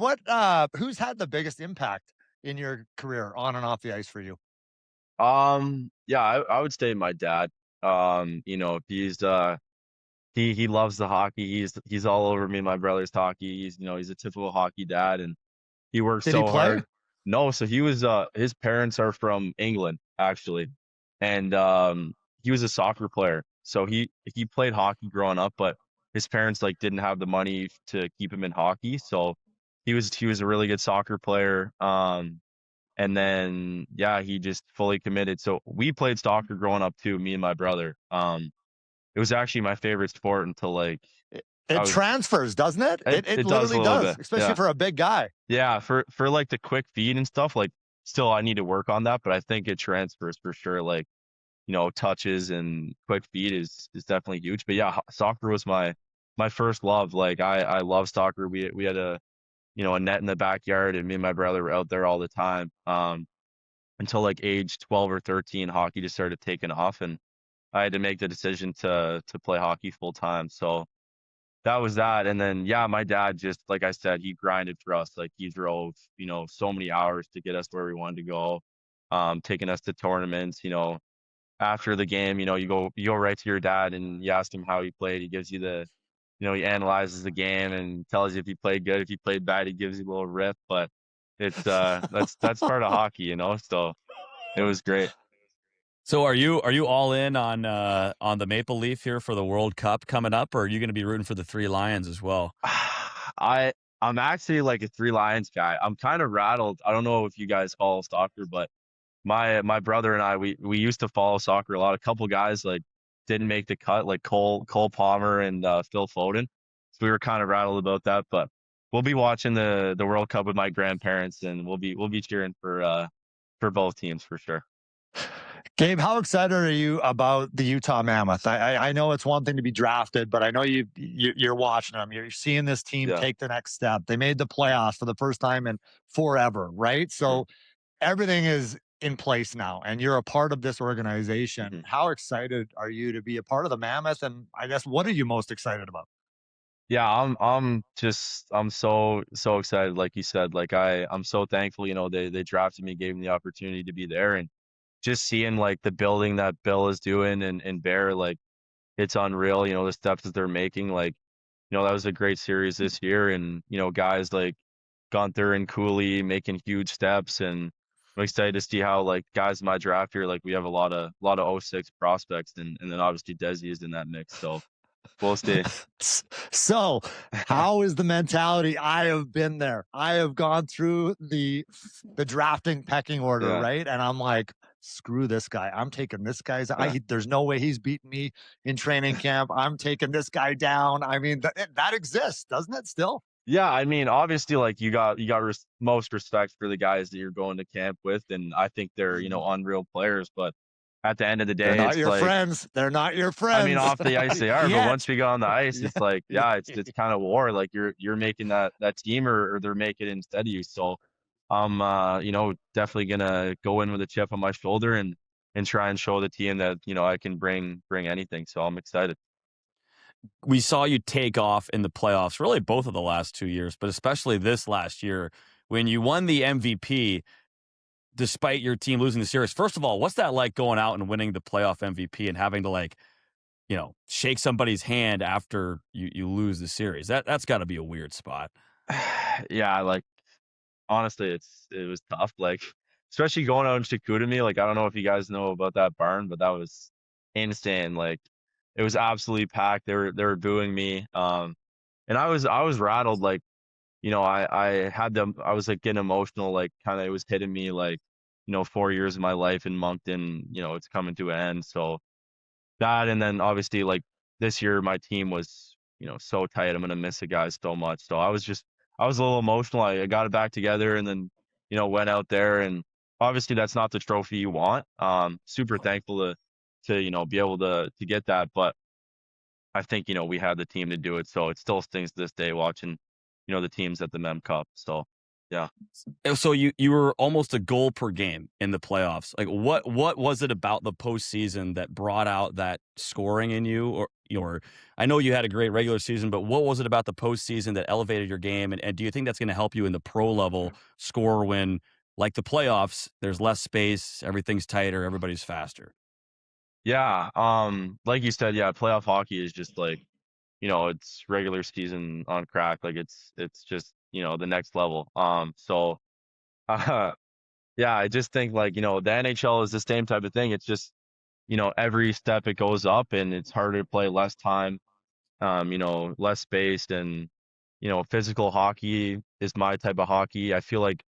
Speaker 5: who's had the biggest impact in your career on and off the ice for you?
Speaker 3: Yeah, I would say my dad. He's he loves the hockey. He's all over me and my brother's hockey. He's a typical hockey dad, and he works
Speaker 5: Did
Speaker 3: so
Speaker 5: he play?
Speaker 3: hard. No, so he was his parents are from England actually, and he was a soccer player. So he played hockey growing up, but his parents like didn't have the money to keep him in hockey. So he was a really good soccer player. And then yeah, he just fully committed. So we played soccer growing up too, me and my brother. It was actually my favorite sport until like
Speaker 5: It transfers, doesn't it?
Speaker 3: It does
Speaker 5: literally
Speaker 3: a little
Speaker 5: does,
Speaker 3: bit,
Speaker 5: especially
Speaker 3: yeah.
Speaker 5: for a big guy.
Speaker 3: Yeah, for like the quick feed and stuff, like still I need to work on that, but I think it transfers for sure. Like, touches and quick feed is definitely huge. But yeah, soccer was my first love. Like I love soccer. We had a net in the backyard, and me and my brother were out there all the time. Until like age 12 or 13, hockey just started taking off, and I had to make the decision to play hockey full time. So that was that. And then, yeah, my dad, just like I said, he grinded for us. Like he drove, so many hours to get us where we wanted to go, taking us to tournaments. After the game, you go right to your dad and you ask him how he played. He gives you he analyzes the game and tells you if he played good. If he played bad, he gives you a little riff. But it's that's part of hockey, So it was great.
Speaker 6: So are you all in on the Maple Leaf here for the World Cup coming up, or are you going to be rooting for the Three Lions as well?
Speaker 3: I'm actually like a Three Lions guy. I'm kind of rattled. I don't know if you guys follow soccer, but my brother and I, we used to follow soccer a lot. A couple guys like didn't make the cut, like Cole Palmer and Phil Foden. So we were kind of rattled about that. But we'll be watching the World Cup with my grandparents, and we'll be cheering for both teams for sure.
Speaker 5: Gabe, how excited are you about the Utah Mammoth? I know it's one thing to be drafted, but I know you're watching them. You're seeing this team take the next step. They made the playoffs for the first time in forever, right? So everything is in place now, and you're a part of this organization.
Speaker 3: Mm-hmm.
Speaker 5: How excited are you to be a part of the Mammoth? And I guess, what are you most excited about?
Speaker 3: Yeah, I'm so excited. Like you said, like I'm so thankful, they drafted me, gave me the opportunity to be there, and just seeing like the building that Bill is doing and Bear, like it's unreal, the steps that they're making. Like, that was a great series this year. And, guys like Gunther and Cooley making huge steps, and I'm excited to see how like guys in my draft here, like we have a lot of '06 prospects, and then obviously Desi is in that mix. So we'll see.
Speaker 5: So, how is the mentality? I have been there. I have gone through the drafting pecking order,
Speaker 3: Yeah.
Speaker 5: right? And I'm like, screw this guy. I'm taking this guy's. There's no way he's beating me in training camp. I'm taking this guy down. I mean, that exists, doesn't it? Still.
Speaker 3: Yeah, I mean, obviously, like you got most respect for the guys that you're going to camp with, and I think they're unreal players. But at the end of the day,
Speaker 5: They're not
Speaker 3: it's
Speaker 5: your
Speaker 3: like,
Speaker 5: friends. They're not your friends.
Speaker 3: I mean, off the ice they are,
Speaker 5: Yet.
Speaker 3: but once we get on the ice, it's like, it's kind of war. Like you're making that team, or they're making it instead of you. So I'm definitely gonna go in with a chip on my shoulder and try and show the team that I can bring anything. So I'm excited.
Speaker 6: We saw you take off in the playoffs, really both of the last 2 years, but especially this last year when you won the MVP despite your team losing the series. First of all, what's that like going out and winning the playoff MVP and having to shake somebody's hand after you lose the series? That's got to be a weird spot.
Speaker 3: Yeah, like honestly, it was tough. Like especially going out in Chicoutimi. Like I don't know if you guys know about that barn, but that was insane. Like it was absolutely packed. They were booing me. And I was rattled. Like I was like getting emotional. Like kind of it was hitting me. Like 4 years of my life in Moncton. It's coming to an end. So that, and then obviously like this year my team was so tight. I'm gonna miss the guys so much. So I was a little emotional. I got it back together, and then went out there, and obviously that's not the trophy you want. Super thankful to be able to get that, but I think we had the team to do it. So it still stings to this day watching the teams at the Mem Cup. So yeah.
Speaker 6: So you were almost a goal per game in the playoffs. Like what was it about the postseason that brought out that scoring in you? Or I know you had a great regular season, but what was it about the postseason that elevated your game? And do you think that's going to help you in the pro level score when, like the playoffs, there's less space, everything's tighter, everybody's faster?
Speaker 3: Yeah. Like you said, yeah, playoff hockey is just like, it's regular season on crack. Like it's just, the next level. So, yeah, I just think like, the NHL is the same type of thing. It's just, every step it goes up, and it's harder to play, less time, less space, and, physical hockey is my type of hockey. I feel like,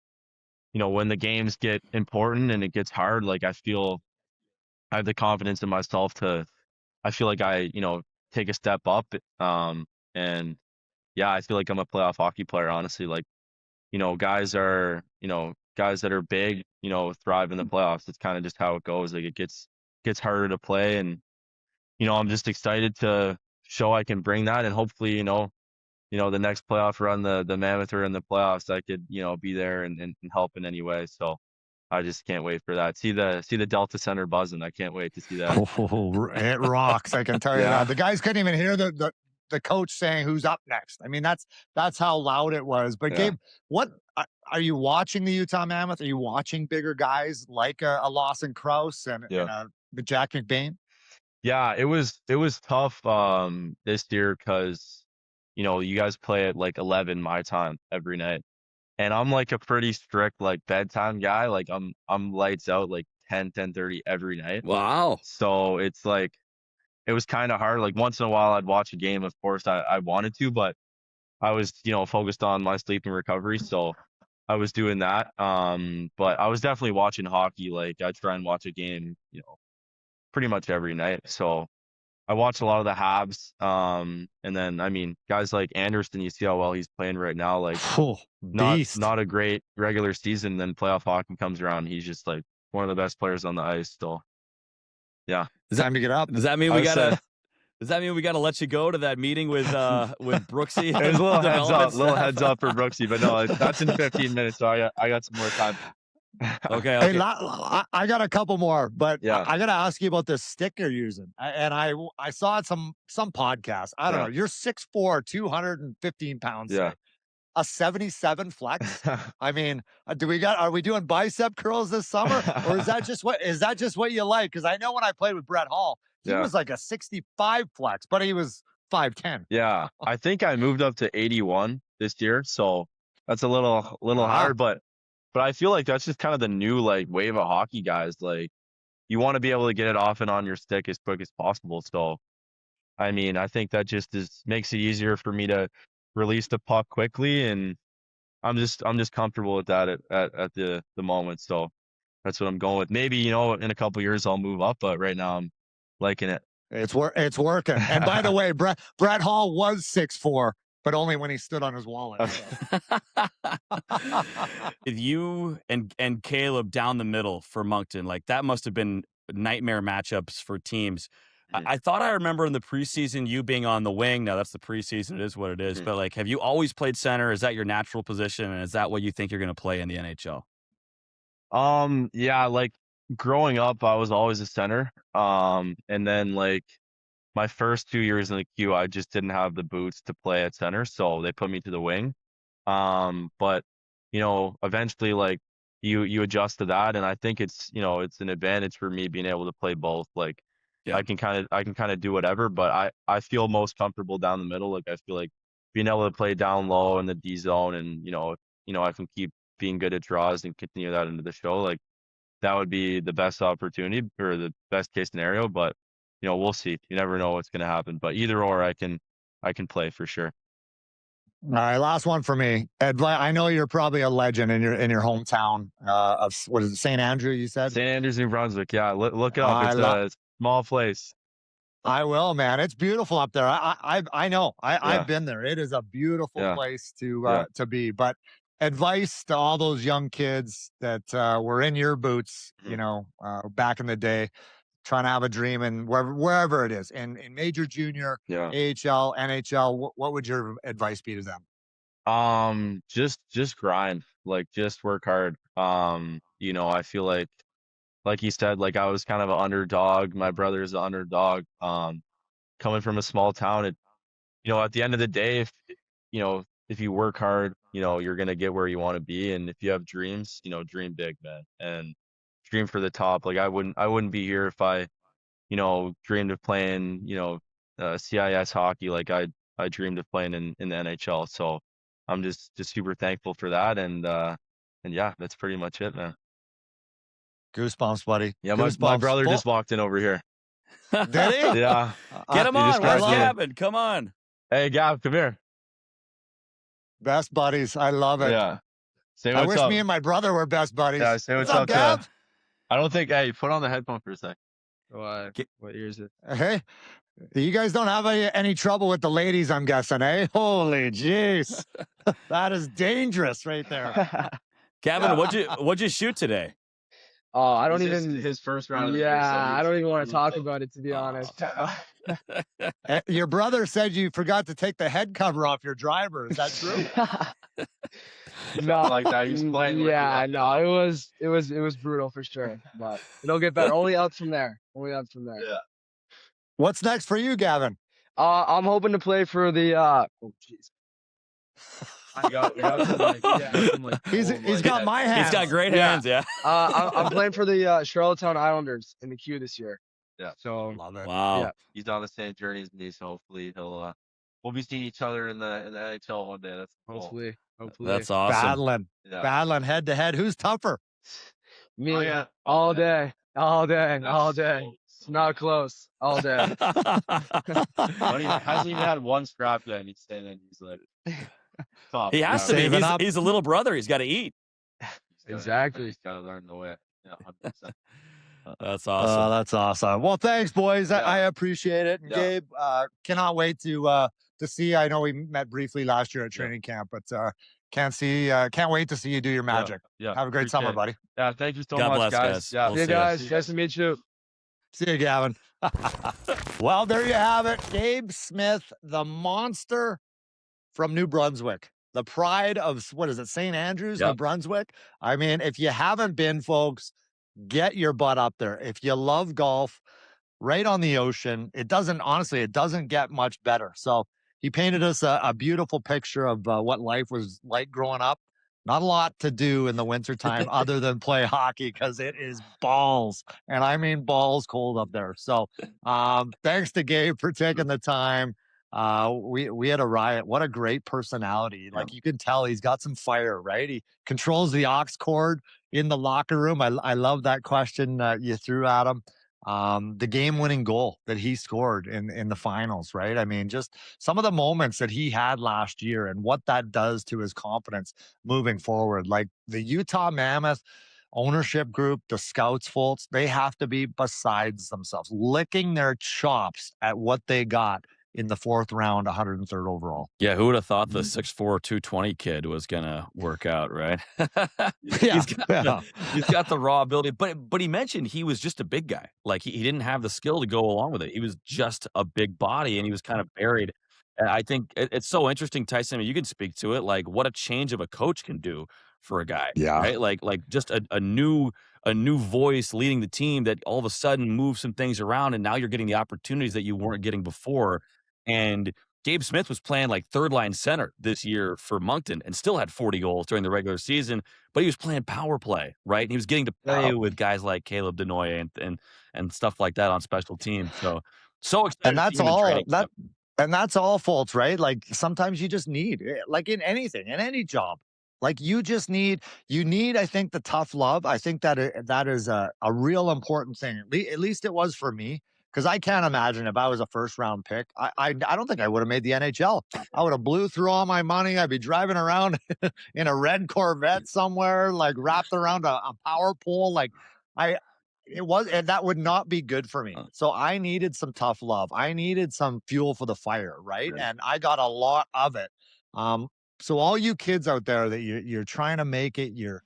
Speaker 3: when the games get important and it gets hard, like I have the confidence in myself I feel like I, take a step up. And yeah, I feel like I'm a playoff hockey player, honestly. Like, guys that are big, thrive in the playoffs. It's kind of just how it goes. Like it gets harder to play, and, I'm just excited to show I can bring that, and hopefully, the next playoff run, the Mammoth are in the playoffs, I could, be there and help in any way. So I just can't wait for that. See the Delta Center buzzing. I can't wait to see that.
Speaker 5: Oh, it rocks! I can tell you that. The guys couldn't even hear the coach saying who's up next. I mean, that's how loud it was. But Gabe, what are you watching the Utah Mammoth? Are you watching bigger guys like a Lawson Krause and the Jack McBain?
Speaker 3: Yeah, it was tough this year because you guys play at like 11 my time every night. And I'm like a pretty strict like bedtime guy. Like I'm lights out like 10:30 every night.
Speaker 6: Wow.
Speaker 3: So it's like it was kind of hard. Like once in a while I'd watch a game, of course I wanted to, but I was, focused on my sleep and recovery. So I was doing that. But I was definitely watching hockey. Like I try and watch a game, pretty much every night. So I watched a lot of the Habs. And then, I mean, guys like Anderson, you see how well he's playing right now. Like, not a great regular season. Then playoff hockey comes around. He's just like one of the best players on the ice. So, yeah.
Speaker 5: Time to get up.
Speaker 6: Does that mean we gotta let you go to that meeting with Brooksy?
Speaker 3: There's a little heads up for Brooksy, but no, that's in 15 minutes. So I got some more time.
Speaker 6: Okay.
Speaker 5: Hey, I got a couple more, but I got to ask you about this stick you're using. I saw it some podcast. I don't know. You're 6'4", 215 pounds.
Speaker 3: Yeah.
Speaker 5: A 77 flex. I mean, are we doing bicep curls this summer, or is that just what you like? Because I know when I played with Brett Hall, he was like a 65 flex, but he was 5'10".
Speaker 3: Yeah, I think I moved up to 81 this year, so That's a little hard, but I feel like that's just kind of the new like wave of hockey guys. Like you want to be able to get it off and on your stick as quick as possible. So I mean, I think that just makes it easier for me to release the puck quickly, and I'm just comfortable with that at the moment. So that's what I'm going with. Maybe, you know, in a couple years I'll move up, but right now I'm liking it.
Speaker 5: It's working. And by the way, Brett Hall was 6'4", but only when he stood on his wallet.
Speaker 6: With you and Caleb down the middle for Moncton, like that must have been nightmare matchups for teams. I thought I remember in the preseason you being on the wing. Now that's the preseason; it is what it is. But like, have you always played center? Is that your natural position, and is that what you think you're going to play in the NHL?
Speaker 3: Yeah, like growing up, I was always a center. And then like my first 2 years in the Q, I just didn't have the boots to play at center, so they put me to the wing. But you know, eventually, like you adjust to that, and I think it's, you know, it's an advantage for me being able to play both. Like I can kind of do whatever, but I feel most comfortable down the middle. Like I feel like being able to play down low in the D zone, and you know I can keep being good at draws and continue that into the show. Like that would be the best opportunity or the best case scenario. But you know, we'll see. You never know what's going to happen. But either or, I can play for sure.
Speaker 5: All right, last one for me. Ed, I know you're probably a legend in your hometown of, what is it, St. Andrew, you said?
Speaker 3: St. Andrews, New Brunswick. Yeah, look it up. It's a small place.
Speaker 5: I will, man. It's beautiful up there. I know. I've been there. It is a beautiful place to be. But advice to all those young kids that were in your boots, you know, back in the day, trying to have a dream, and wherever it is, in major, junior, AHL, NHL, what would your advice be to them?
Speaker 3: Just grind, like just work hard. You know, I feel like you said, like I was kind of an underdog. My brother's an underdog. Coming from a small town, you know, at the end of the day, if you work hard, you know, you're gonna get where you want to be. And if you have dreams, you know, dream big, man, and dream for the top. Like I wouldn't be here if I, you know, dreamed of playing, you know, CIS hockey. Like I dreamed of playing in the NHL. So I'm just super thankful for that. And yeah, that's pretty much it, man.
Speaker 5: Goosebumps, buddy.
Speaker 3: Yeah,
Speaker 5: Goosebumps.
Speaker 3: my brother just walked in over here.
Speaker 5: Did he?
Speaker 3: Yeah.
Speaker 6: Get him on. Where's Gavin? Come on.
Speaker 3: Hey, Gav, come here.
Speaker 5: Best buddies. I love it.
Speaker 3: Yeah. Say
Speaker 5: I
Speaker 3: what's
Speaker 5: wish
Speaker 3: up.
Speaker 5: me and my brother were best buddies.
Speaker 3: Yeah, say what's
Speaker 5: up,
Speaker 3: up,
Speaker 5: Gav?
Speaker 3: I don't think. Hey, put on the headphone for a sec.
Speaker 7: What year is it?
Speaker 5: Hey, you guys don't have any trouble with the ladies, I'm guessing, eh? Holy jeez. That is dangerous right there.
Speaker 6: Gavin, what'd you shoot today?
Speaker 7: Oh, I don't even.
Speaker 3: His first round.
Speaker 7: Yeah, I don't even want to talk about it, to be honest.
Speaker 5: Your brother said you forgot to take the head cover off your driver. Is that true?
Speaker 7: No,
Speaker 3: like that. He's playing.
Speaker 7: Yeah, no, it was brutal for sure, but it'll get better. Only up from there.
Speaker 3: Yeah.
Speaker 5: What's next for you, Gavin?
Speaker 7: I'm hoping to play for the. Oh, jeez.
Speaker 5: He's got my hands.
Speaker 6: He's got great hands. Yeah.
Speaker 7: I'm playing for the Charlottetown Islanders in the Q this year.
Speaker 3: Yeah.
Speaker 7: So
Speaker 5: love it.
Speaker 6: Wow.
Speaker 7: Yeah.
Speaker 3: He's on the same journey as me, so hopefully we'll be seeing each other in the NHL one day. That's cool.
Speaker 7: Hopefully.
Speaker 6: That's awesome.
Speaker 5: Battling head to head. Who's tougher?
Speaker 7: Me. All day. Not close. All day.
Speaker 3: But he hasn't even had one scrap yet, and he's saying that he's like tough.
Speaker 6: He has to be. He's a little brother. He's got to eat.
Speaker 7: Exactly.
Speaker 3: He's got to learn the way. Yeah, 100%.
Speaker 6: That's awesome.
Speaker 5: That's awesome. Well, thanks, boys.
Speaker 3: Yeah.
Speaker 5: I appreciate it. And Gabe, cannot wait to see. I know we met briefly last year at training camp, but can't wait to see you do your magic.
Speaker 3: Yeah.
Speaker 5: Have a great summer, buddy.
Speaker 3: Yeah, thank you so
Speaker 6: God
Speaker 3: much,
Speaker 6: bless,
Speaker 3: guys. Yeah,
Speaker 6: We'll
Speaker 7: See you
Speaker 6: see ya.
Speaker 7: guys. Nice to meet you.
Speaker 5: See you, Gavin. Well, there you have it. Gabe Smith, the monster from New Brunswick. The pride of, what is it, St. Andrews, New Brunswick? I mean, if you haven't been, folks, get your butt up there. If you love golf, right on the ocean, it doesn't get much better. So he painted us a beautiful picture of what life was like growing up. Not a lot to do in the wintertime other than play hockey, because it is balls. And I mean balls cold up there. So thanks to Gabe for taking the time. We had a riot. What a great personality. Like you can tell he's got some fire, right? He controls the aux cord in the locker room. I love that question you threw at him. The game-winning goal that he scored in the finals, right? I mean, just some of the moments that he had last year and what that does to his confidence moving forward. Like the Utah Mammoth ownership group, the scouts, folks, they have to be besides themselves, licking their chops at what they got in the 4th round, 103rd overall.
Speaker 6: Yeah, who would have thought the 6'4", 220 kid was gonna work out, right?
Speaker 5: Yeah,
Speaker 6: he's got the raw ability, but he mentioned he was just a big guy. Like he didn't have the skill to go along with it. He was just a big body, and he was kind of buried. And I think it's so interesting, Tyson. I mean, you can speak to it. Like what a change of a coach can do for a guy,
Speaker 5: Yeah.
Speaker 6: right? Like just a new voice leading the team that all of a sudden moves some things around, and now you're getting the opportunities that you weren't getting before. And Gabe Smith was playing like third line center this year for Moncton and still had 40 goals during the regular season, but he was playing power play, right? And he was getting to play with guys like Caleb Denoye and stuff like that on special teams. So excited.
Speaker 5: And that's all and that's all, folks, right? Like sometimes you just need, like in anything, in any job, like you need, I think, the tough love. I think that is a real important thing. At least it was for me. Because I can't imagine if I was a first-round pick, I don't think I would have made the NHL. I would have blew through all my money. I'd be driving around in a red Corvette somewhere, like wrapped around a power pole. Like and that would not be good for me. So I needed some tough love. I needed some fuel for the fire, right? And I got a lot of it. So all you kids out there that you're trying to make it, you're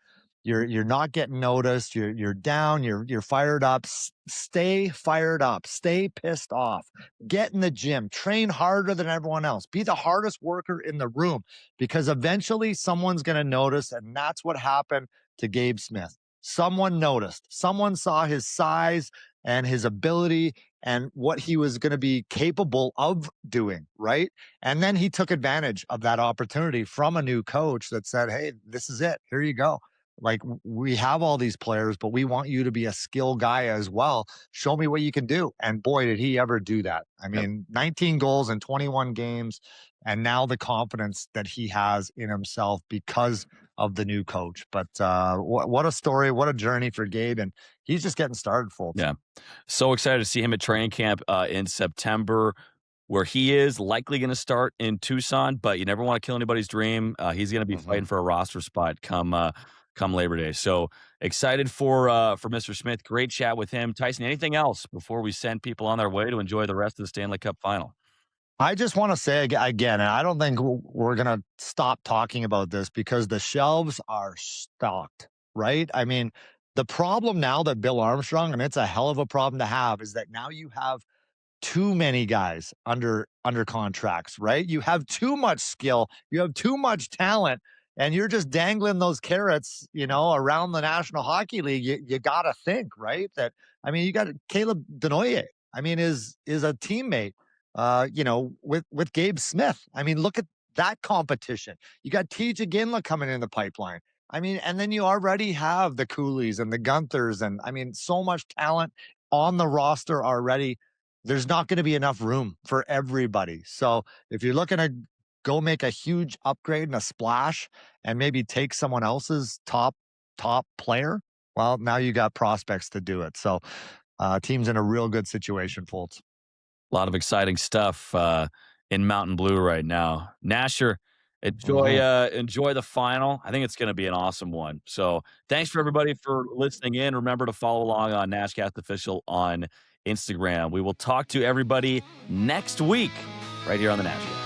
Speaker 5: not getting noticed. You're down. You're fired up. Stay fired up. Stay pissed off. Get in the gym. Train harder than everyone else. Be the hardest worker in the room, because eventually someone's going to notice, and that's what happened to Gabe Smith. Someone noticed. Someone saw his size and his ability and what he was going to be capable of doing, right? And then he took advantage of that opportunity from a new coach that said, "Hey, this is it. Here you go. Like, we have all these players, but we want you to be a skill guy as well. Show me what you can do." And boy, did he ever do that. I mean, 19 goals in 21 games. And now the confidence that he has in himself because of the new coach. But what a story, what a journey for Gabe. And he's just getting started, folks.
Speaker 6: Yeah. So excited to see him at training camp in September, where he is likely going to start in Tucson, but you never want to kill anybody's dream. He's going to be fighting for a roster spot come Labor Day. So excited for Mr. Smith. Great chat with him. Tyson, anything else before we send people on their way to enjoy the rest of the Stanley Cup final?
Speaker 5: I just want to say again, and I don't think we're going to stop talking about this because the shelves are stocked, right? I mean, the problem now that Bill Armstrong, and it's a hell of a problem to have, is that now you have too many guys under contracts, right? You have too much skill. You have too much talent. And you're just dangling those carrots, around the National Hockey League. You got to think, right? That, I mean, you got Caleb Denoye, I mean, is a teammate, with Gabe Smith. I mean, look at that competition. You got TJ Ginla coming in the pipeline. I mean, and then you already have the Coolies and the Gunthers. And I mean, so much talent on the roster already. There's not going to be enough room for everybody. So if you're looking to go make a huge upgrade and a splash and maybe take someone else's top player, well, now you got prospects to do it. So team's in a real good situation, folks.
Speaker 6: A lot of exciting stuff in Mountain Blue right now. Nasher, enjoy the final. I think it's going to be an awesome one. So thanks for everybody for listening in. Remember to follow along on NashCast Official on Instagram. We will talk to everybody next week right here on the NashCast.